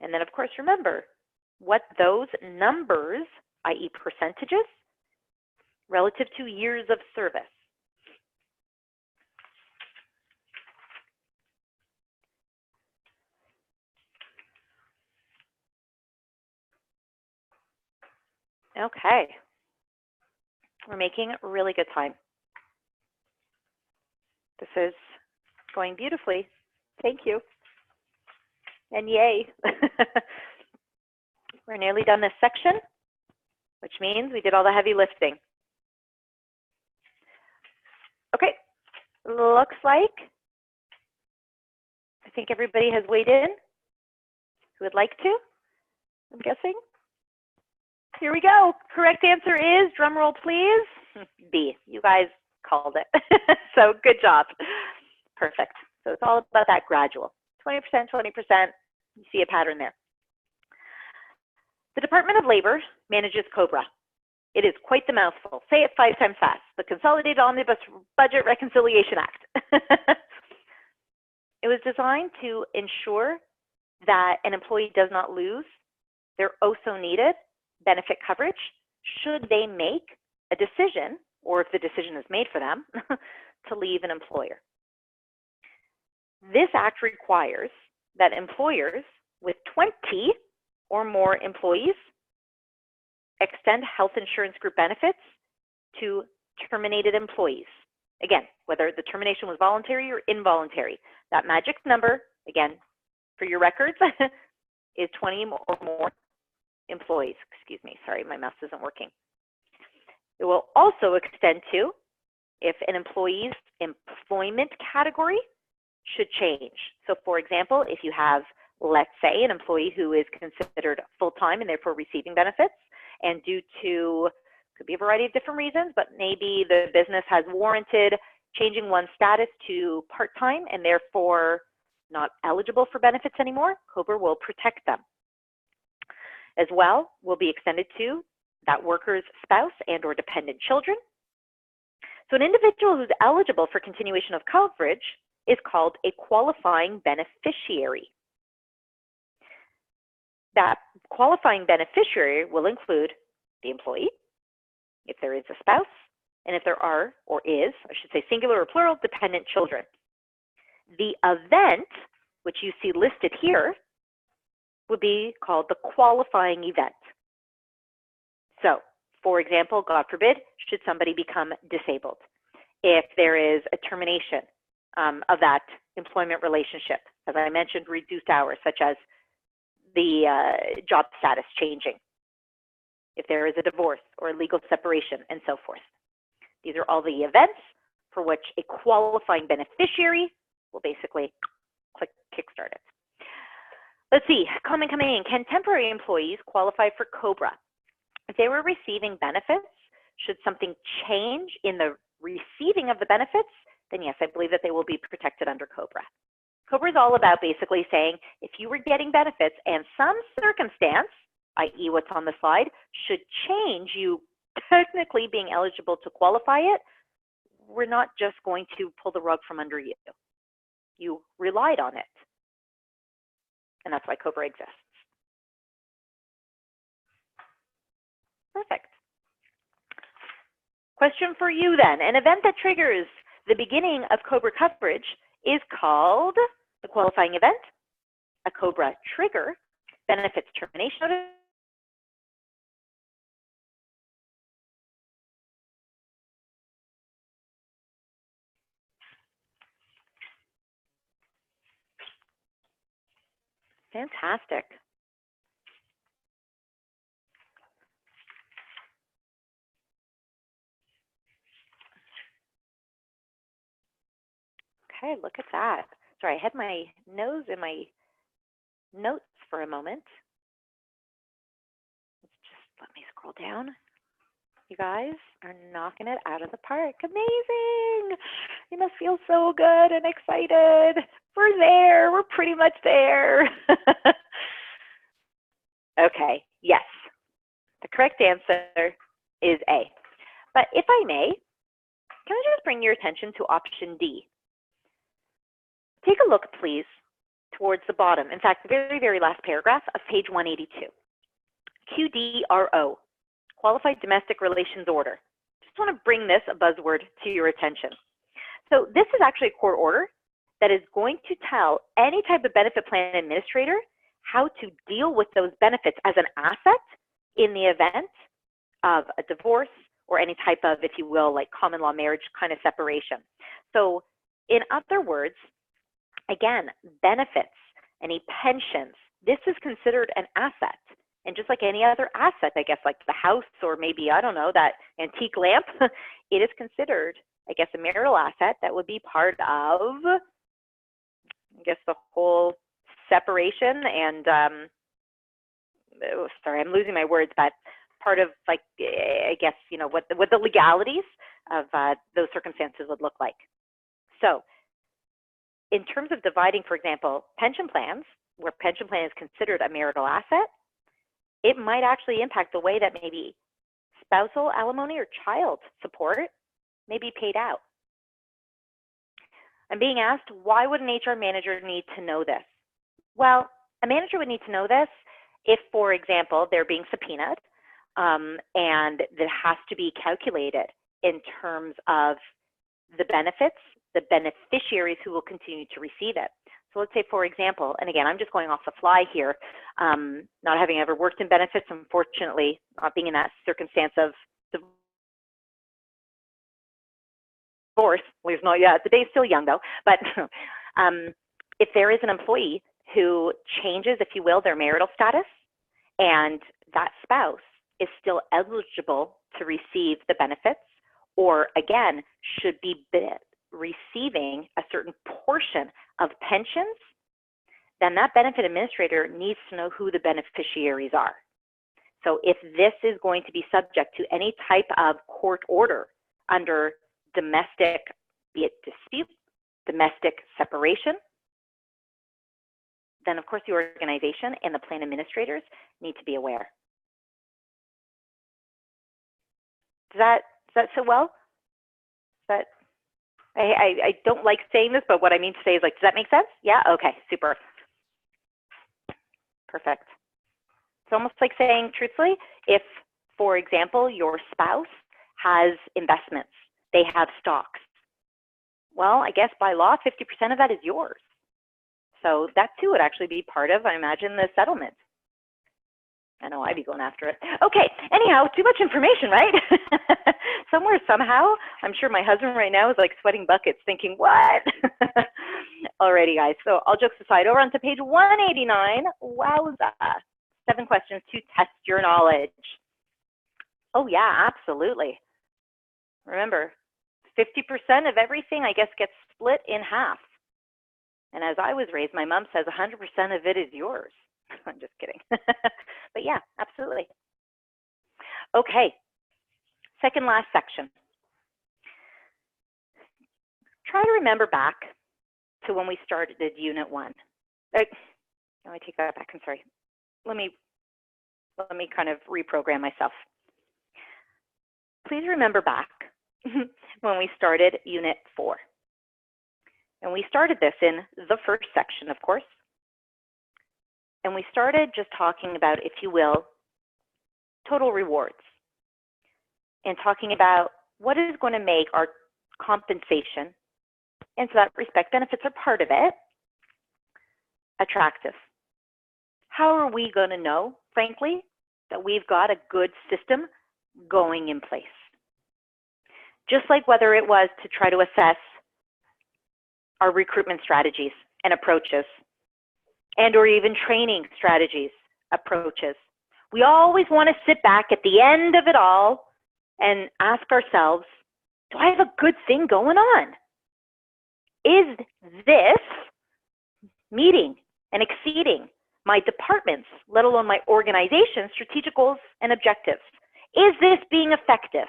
And then, of course, remember what those numbers, i.e. percentages, relative to years of service. Okay. We're making really good time. This is going beautifully. Thank you. And yay. We're nearly done this section, which means we did all the heavy lifting. Okay, looks like I think everybody has weighed in who would like to, I'm guessing. Here we go. Correct answer is, drum roll please, B. You guys called it. So good job. Perfect. So it's all about that gradual. 20%, 20%. You see a pattern there. The Department of Labor manages COBRA. It is quite the mouthful. Say it 5 times fast. The Consolidated Omnibus Budget Reconciliation Act. It was designed to ensure that an employee does not lose their oh-so-needed benefit coverage should they make a decision, or if the decision is made for them, to leave an employer. This act requires that employers with 20 or more employees extend health insurance group benefits to terminated employees. Again, whether the termination was voluntary or involuntary. That magic number, again, for your records, is 20 or more employees. Excuse me, sorry, my mouse isn't working. It will also extend to if an employee's employment category should change. So for example, if you have, let's say, an employee who is considered full-time and therefore receiving benefits, and due to, could be a variety of different reasons, but maybe the business has warranted changing one's status to part-time and therefore not eligible for benefits anymore, COBRA will protect them. As well, will be extended to that worker's spouse and or dependent children. So an individual who's eligible for continuation of coverage is called a qualifying beneficiary. That qualifying beneficiary will include the employee, if there is a spouse, and if there are, or is, I should say singular or plural, dependent children. The event, which you see listed here, would be called the qualifying event. So, for example, God forbid, should somebody become disabled, if there is a termination of that employment relationship, as I mentioned, reduced hours, such as the job status changing, if there is a divorce or a legal separation, and so forth. These are all the events for which a qualifying beneficiary will basically kickstart it. Let's see, comment coming in. Can temporary employees qualify for COBRA? If they were receiving benefits, should something change in the receiving of the benefits, then yes, I believe that they will be protected under COBRA. COBRA is all about basically saying if you were getting benefits and some circumstance, i.e. what's on the slide, should change you technically being eligible to qualify it, we're not just going to pull the rug from under you. You relied on it. And that's why COBRA exists. Perfect. Question for you then. An event that triggers the beginning of COBRA coverage is called the qualifying event, a COBRA trigger, benefits termination notice, fantastic. Okay, look at that. Sorry, I had my nose in my notes for a moment. Let's just let me scroll down. You guys are knocking it out of the park. Amazing. You must feel so good and excited. We're there. We're pretty much there. Okay, yes. The correct answer is A. But if I may, can I just bring your attention to option D? Take a look, please, towards the bottom. In fact, the very, very last paragraph of page 182. QDRO, Qualified Domestic Relations Order. Just want to bring this, a buzzword, to your attention. So this is actually a court order that is going to tell any type of benefit plan administrator how to deal with those benefits as an asset in the event of a divorce or any type of, if you will, like common law marriage kind of separation. So in other words, again, benefits, any pensions, this is considered an asset. And just like any other asset, I guess, like the house or maybe, I don't know, that antique lamp, it is considered, I guess, a marital asset that would be part of, I guess, the whole separation and, oh, sorry, I'm losing my words, but part of, like, I guess, you know, what the legalities of those circumstances would look like. So in terms of dividing, for example, pension plans, where pension plan is considered a marital asset, it might actually impact the way that maybe spousal alimony or child support may be paid out. I'm being asked, why would an HR manager need to know this? Well, a manager would need to know this if, for example, they're being subpoenaed and it has to be calculated in terms of the benefits, the beneficiaries who will continue to receive it. So let's say, for example, and again, I'm just going off the fly here, not having ever worked in benefits, unfortunately, not being in that circumstance of divorce, at least not yet. The day's still young though, but if there is an employee who changes, if you will, their marital status, and that spouse is still eligible to receive the benefits, or again, should be receiving a certain portion of pensions, then that benefit administrator needs to know who the beneficiaries are. So if this is going to be subject to any type of court order under domestic, be it dispute, domestic separation, then of course the organization and the plan administrators need to be aware. Does that sit well? I don't like saying this, but what I mean to say is, like, does that make sense? Yeah? Okay, super. Perfect. It's almost like saying, truthfully, if, for example, your spouse has investments, they have stocks, well, I guess by law, 50% of that is yours. So that too would actually be part of, I imagine, the settlement. I know I'd be going after it. Okay, anyhow, too much information, right? Somewhere, somehow, I'm sure my husband right now is like sweating buckets thinking, what? Alrighty, guys, so all jokes aside, over onto page 189, wowza, 7 questions to test your knowledge. Oh yeah, absolutely. Remember, 50% of everything, I guess, gets split in half. And as I was raised, my mom says 100% of it is yours. I'm just kidding. But yeah, absolutely. Okay, second last section. Try to remember back to when we started Unit 1. No, I take that back, I'm sorry. Let me kind of reprogram myself. Please remember back when we started Unit 4. And we started this in the first section, of course. And we started just talking about, if you will, total rewards, and talking about what is going to make our compensation, and to that respect, benefits are part of it, attractive? How are we going to know, frankly, that we've got a good system going in place? Just like whether it was to try to assess our recruitment strategies and approaches, and or even training strategies, approaches. We always want to sit back at the end of it all and ask ourselves, do I have a good thing going on? Is this meeting and exceeding my department's, let alone my organization's, strategic goals and objectives? Is this being effective?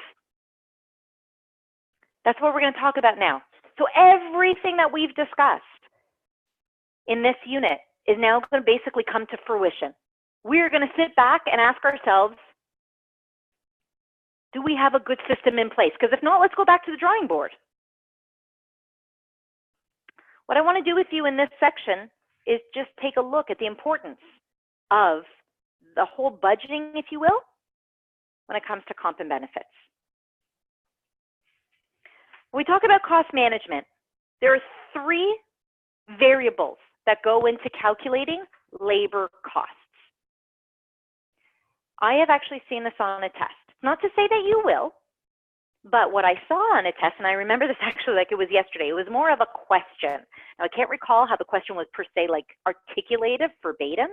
That's what we're going to talk about now. So everything that we've discussed in this unit is now going to basically come to fruition. We're going to sit back and ask ourselves, do we have a good system in place? Because if not, let's go back to the drawing board. What I want to do with you in this section is just take a look at the importance of the whole budgeting, if you will, when it comes to comp and benefits. When we talk about cost management, there are 3 variables that go into calculating labor costs. I have actually seen this on a test. Not to say that you will, but what I saw on a test, and I remember this actually like it was yesterday, it was more of a question. Now, I can't recall how the question was per se like articulated verbatim,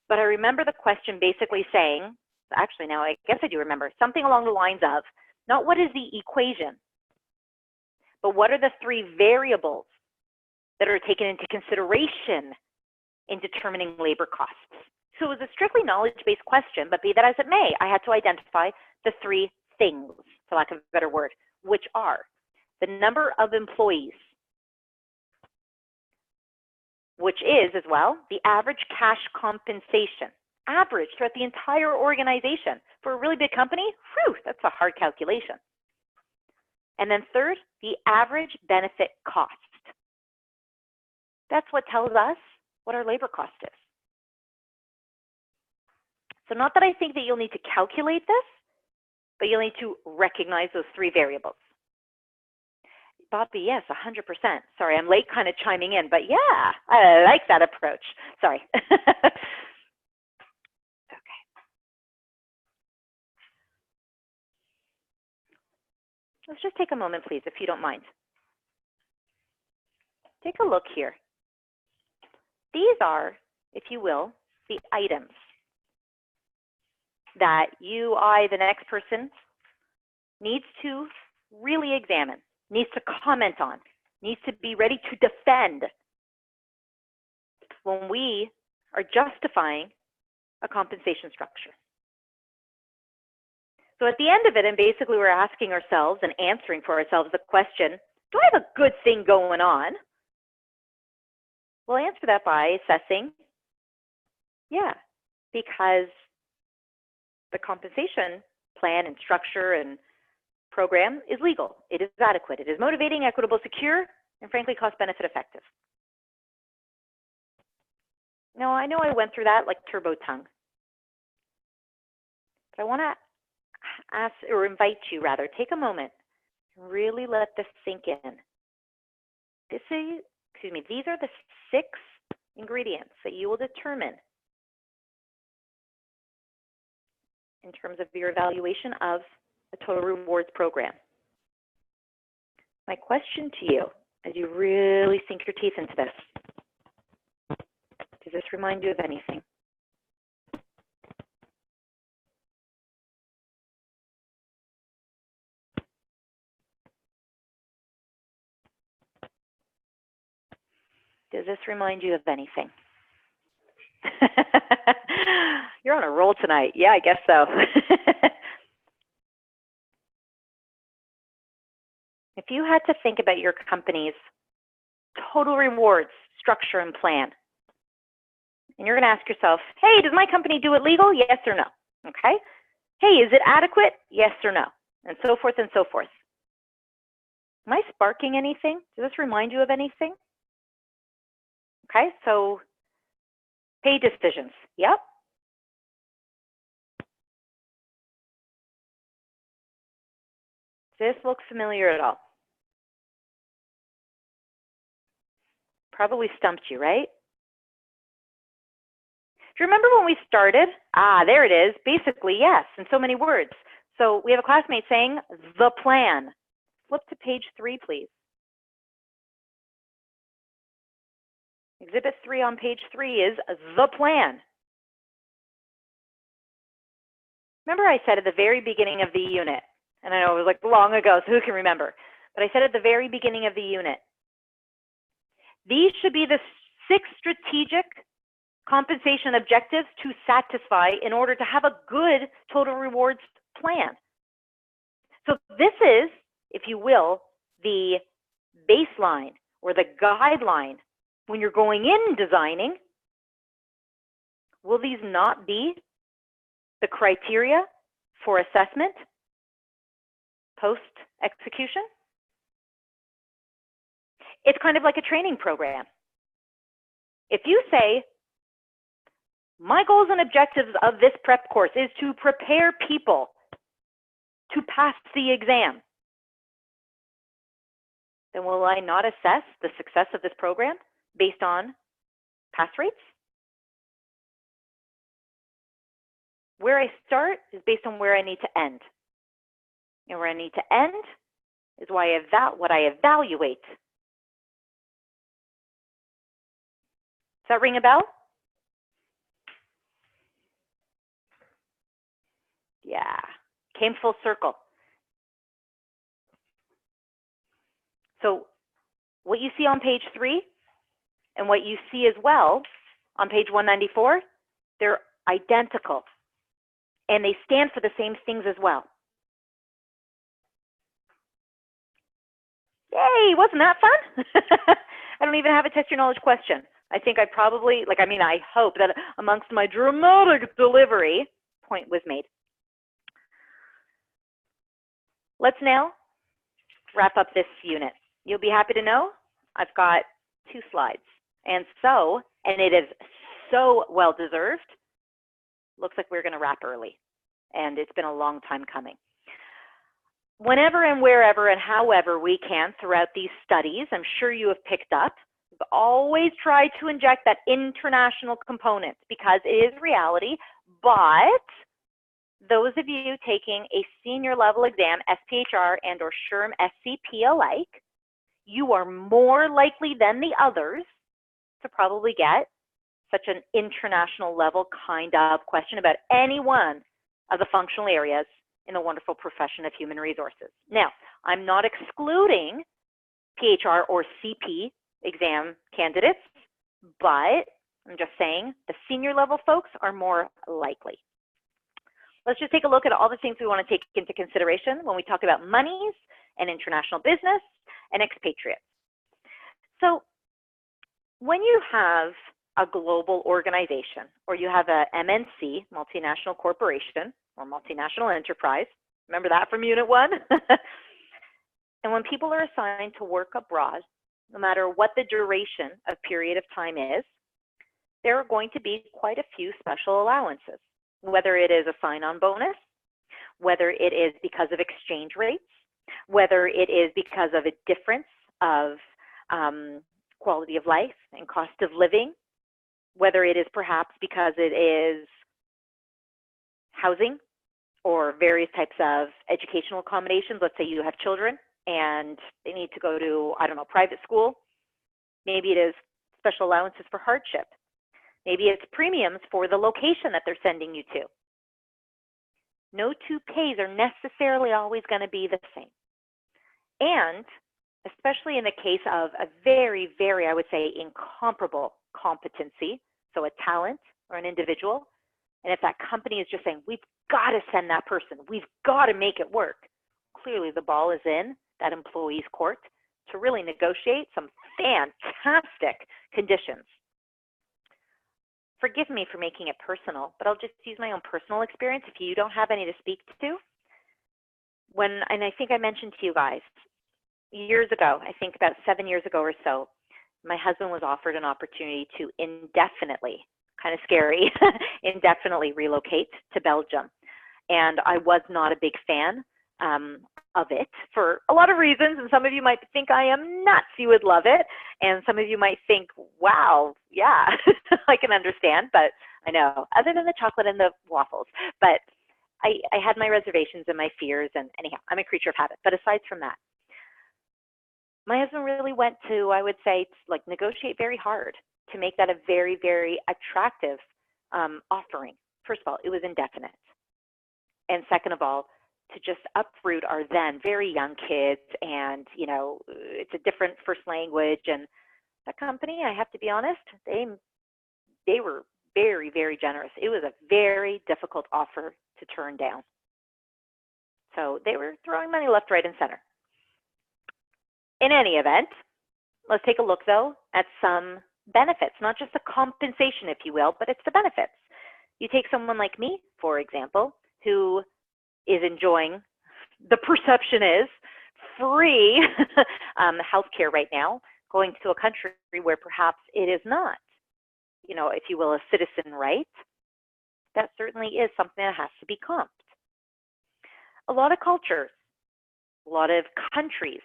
but I remember the question basically saying, actually now I guess I do remember, something along the lines of, not what is the equation, but what are the 3 variables that are taken into consideration in determining labor costs? So it was a strictly knowledge-based question, but be that as it may, I had to identify the 3 things, for lack of a better word, which are the number of employees, which is as well the average cash compensation, average throughout the entire organization. For a really big company, whew, that's a hard calculation. And then third, the average benefit cost. That's what tells us what our labor cost is. So not that I think that you'll need to calculate this, but you'll need to recognize those 3 variables. Bobby, yes, 100%. Sorry, I'm late kind of chiming in, but yeah, I like that approach. Sorry. Okay. Let's just take a moment, please, if you don't mind. Take a look here. These are, if you will, the items that you, I, the next person, needs to really examine, needs to comment on, needs to be ready to defend when we are justifying a compensation structure. So at the end of it, and basically we're asking ourselves and answering for ourselves the question, do I have a good thing going on? We'll answer that by assessing, yeah, because the compensation plan and structure and program is legal. It is adequate. It is motivating, equitable, secure, and frankly, cost benefit effective. Now, I know I went through that like turbo tongue, but I want to ask or invite you rather, take a moment and really let this sink in. These are the 6 ingredients that you will determine in terms of your evaluation of a total rewards program. My question to you, as you really sink your teeth into this, does this remind you of anything? Does this remind you of anything? You're on a roll tonight. Yeah, I guess so. If you had to think about your company's total rewards structure and plan, and you're going to ask yourself, hey, does my company do it legal? Yes or no? Okay. Hey, is it adequate? Yes or no? And so forth and so forth. Am I sparking anything? Does this remind you of anything? Okay, so pay decisions. Yep. Does this look familiar at all? Probably stumped you, right? Do you remember when we started? There it is. Basically, yes, in so many words. So we have a classmate saying the plan. Flip to page 3, please. Exhibit 3 on page 3 is the plan. Remember I said at the very beginning of the unit, and I know it was like long ago, so who can remember? But I said at the very beginning of the unit, these should be the 6 strategic compensation objectives to satisfy in order to have a good total rewards plan. So this is, if you will, the baseline or the guideline when you're going in designing. Will these not be the criteria for assessment post-execution? It's kind of like a training program. If you say, my goals and objectives of this prep course is to prepare people to pass the exam, then will I not assess the success of this program based on pass rates? Where I start is based on where I need to end. And where I need to end is what I evaluate. Does that ring a bell? Yeah, came full circle. So what you see on page 3 and what you see as well on page 194, they're identical. And they stand for the same things as well. Yay, wasn't that fun? I don't even have a test your knowledge question. I think I probably, I hope that amongst my dramatic delivery, point was made. Let's now wrap up this unit. You'll be happy to know I've got 2 slides. And it is so well deserved. Looks like we're going to wrap early, and it's been a long time coming. Whenever and wherever and however we can throughout these studies, I'm sure you have picked up, we've always tried to inject that international component because it is reality, but those of you taking a senior level exam, SPHR and or SHRM SCP alike, you are more likely than the others to probably get such an international level kind of question about any one of the functional areas in the wonderful profession of human resources. Now, I'm not excluding PHR or CP exam candidates, but I'm just saying the senior level folks are more likely. Let's just take a look at all the things we want to take into consideration when we talk about monies and international business and expatriates. So when you have a global organization or you have a MNC, multinational corporation or multinational enterprise, remember that from Unit 1? And when people are assigned to work abroad, no matter what the duration of period of time is, there are going to be quite a few special allowances, whether it is a sign-on bonus, whether it is because of exchange rates, whether it is because of a difference of quality of life and cost of living, whether it is perhaps because it is housing or various types of educational accommodations. Let's say you have children and they need to go to, I don't know, private school. Maybe it is special allowances for hardship. Maybe it's premiums for the location that they're sending you to. No 2 pays are necessarily always going to be the same. And especially in the case of a very, very, I would say, incomparable competency, so a talent or an individual, and if that company is just saying, we've got to send that person, we've got to make it work, clearly the ball is in that employee's court to really negotiate some fantastic conditions. Forgive me for making it personal, but I'll just use my own personal experience if you don't have any to speak to. And I think I mentioned to you guys, years ago, I think about 7 years ago or so, my husband was offered an opportunity to indefinitely, kind of scary, indefinitely relocate to Belgium. And I was not a big fan of it for a lot of reasons, and some of you might think I am nuts, you would love it, and some of you might think, wow, yeah, I can understand, but I know, other than the chocolate and the waffles, but I had my reservations and my fears, and anyhow, I'm a creature of habit, but aside from that, my husband really went to, I would say, like negotiate very hard to make that a very, very attractive offering. First of all, it was indefinite. And second of all, to just uproot our then very young kids, and you know, it's a different first language, and that company, I have to be honest, they were very, very generous. It was a very difficult offer to turn down. So they were throwing money left, right, and center. In any event, let's take a look though at some benefits, not just the compensation, if you will, but it's the benefits. You take someone like me, for example, who is enjoying, the perception is, free healthcare right now, going to a country where perhaps it is not, you know, if you will, a citizen right. That certainly is something that has to be comped. A lot of cultures, a lot of countries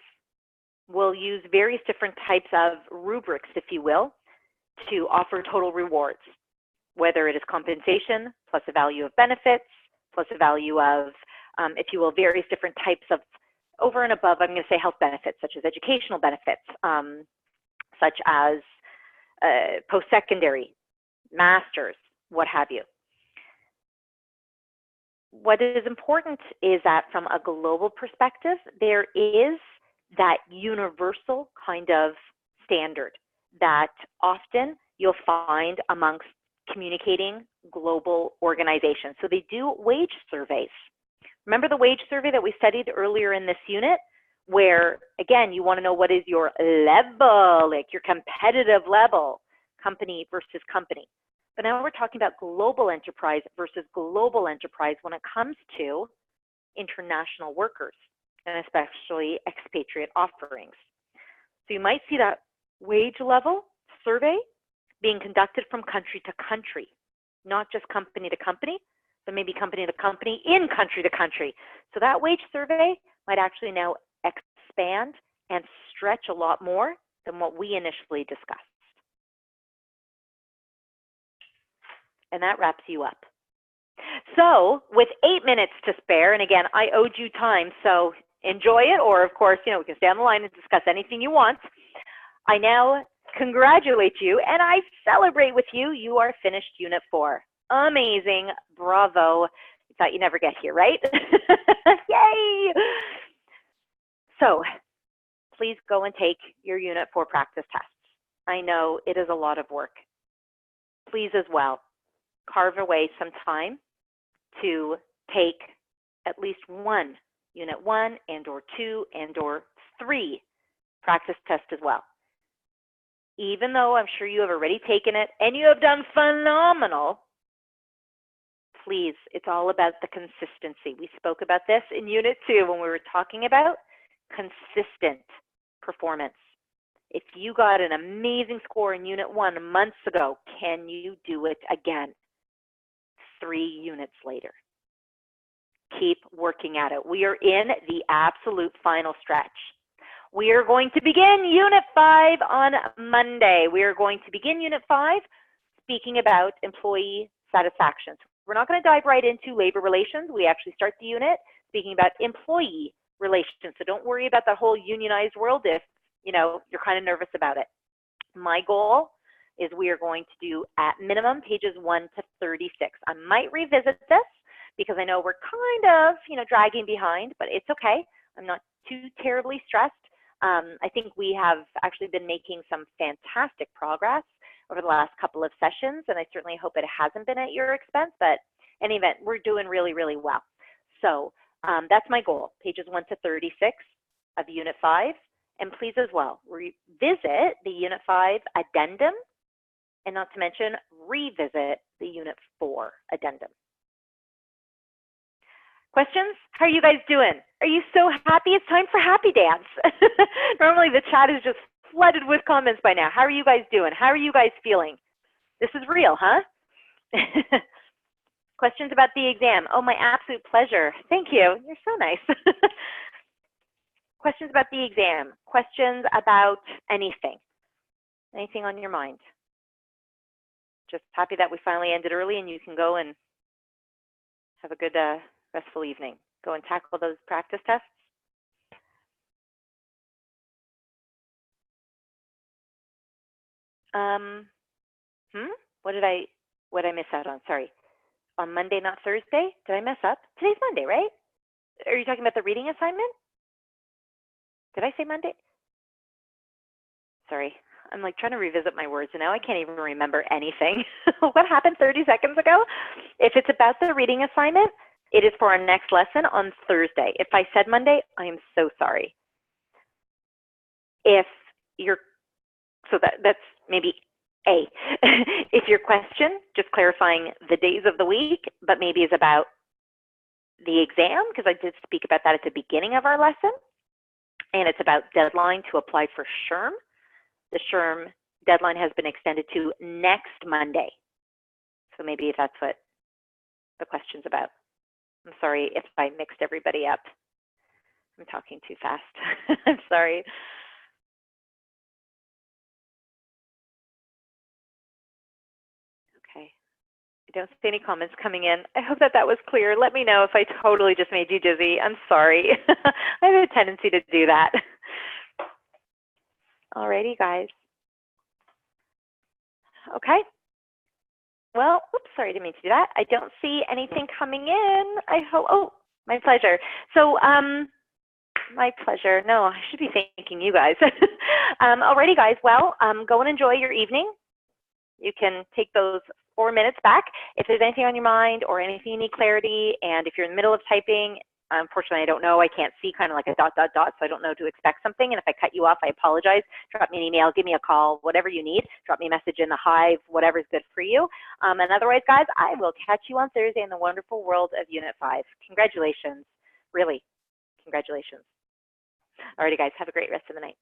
will use various different types of rubrics, if you will, to offer total rewards, whether it is compensation plus a value of benefits, plus a value of, if you will, various different types of over and above, I'm going to say health benefits, such as educational benefits, such as post-secondary, masters, what have you. What is important is that from a global perspective, there is that universal kind of standard that often you'll find amongst communicating global organizations. So they do wage surveys. Remember the wage survey that we studied earlier in this unit, where, again, you want to know what is your level, like your competitive level, company versus company. But now we're talking about global enterprise versus global enterprise when it comes to international workers, and especially expatriate offerings. So you might see that wage level survey being conducted from country to country, not just company to company, but maybe company to company in country to country. So that wage survey might actually now expand and stretch a lot more than what we initially discussed. And that wraps you up. So with 8 minutes to spare, and again, I owed you time, so enjoy it, or of course, you know, we can stay on the line and discuss anything you want. I now congratulate you and I celebrate with you. You are finished Unit 4. Amazing, bravo. You thought you'd never get here, right? Yay! So please go and take your Unit 4 practice tests. I know it is a lot of work. Please as well, carve away some time to take at least one Unit 1 and or 2 and or 3 practice test as well. Even though I'm sure you have already taken it and you have done phenomenal, please, it's all about the consistency. We spoke about this in Unit 2 when we were talking about consistent performance. If you got an amazing score in Unit 1 months ago, can you do it again 3 units later? Keep working at it. We are in the absolute final stretch. We are going to begin Unit 5 on Monday. We are going to begin Unit 5 speaking about employee satisfaction. So we're not going to dive right into labor relations. We actually start the unit speaking about employee relations. So don't worry about that whole unionized world if, you know, you're kind of nervous about it. My goal is we are going to do at minimum pages 1 to 36. I might revisit this because I know we're kind of, you know, dragging behind, but it's okay. I'm not too terribly stressed. I think we have actually been making some fantastic progress over the last couple of sessions, and I certainly hope it hasn't been at your expense, but in any event, we're doing really, really well. So that's my goal, pages 1 to 36 of Unit 5. And please as well, revisit the Unit 5 addendum, and not to mention revisit the Unit 4 addendum. Questions? How are you guys doing? Are you so happy? It's time for Happy Dance. Normally the chat is just flooded with comments by now. How are you guys doing? How are you guys feeling? This is real, huh? Questions about the exam? Oh, my absolute pleasure. Thank you. You're so nice. Questions about the exam? Questions about anything? Anything on your mind? Just happy that we finally ended early and you can go and have a good restful evening. Go and tackle those practice tests. What did I miss out on? Sorry. On Monday, not Thursday? Did I mess up? Today's Monday, right? Are you talking about the reading assignment? Did I say Monday? Sorry. I'm like trying to revisit my words and now I can't even remember anything. What happened 30 seconds ago? If it's about the reading assignment, it is for our next lesson on Thursday. If I said Monday, I am so sorry. If you're, so that's maybe A. If your question, just clarifying the days of the week, but maybe is about the exam, because I did speak about that at the beginning of our lesson, and it's about deadline to apply for SHRM. The SHRM deadline has been extended to next Monday. So maybe that's what the question's about. I'm sorry if I mixed everybody up. I'm talking too fast. I'm sorry. Okay. I don't see any comments coming in. I hope that was clear. Let me know if I totally just made you dizzy. I'm sorry. I have a tendency to do that. Alrighty, guys. Okay. Well, oops, sorry, I didn't mean to do that. I don't see anything coming in. I hope, oh, my pleasure. So, my pleasure. No, I should be thanking you guys. Alrighty, guys. Well, go and enjoy your evening. You can take those 4 minutes back. If there's anything on your mind or anything you need clarity, and if you're in the middle of typing, unfortunately, I don't know. I can't see kind of like a ... so I don't know to expect something. And if I cut you off, I apologize. Drop me an email, give me a call, whatever you need. Drop me a message in the Hive, whatever's good for you. And otherwise, guys, I will catch you on Thursday in the wonderful world of Unit 5. Congratulations. Really, congratulations. Alrighty, guys, have a great rest of the night.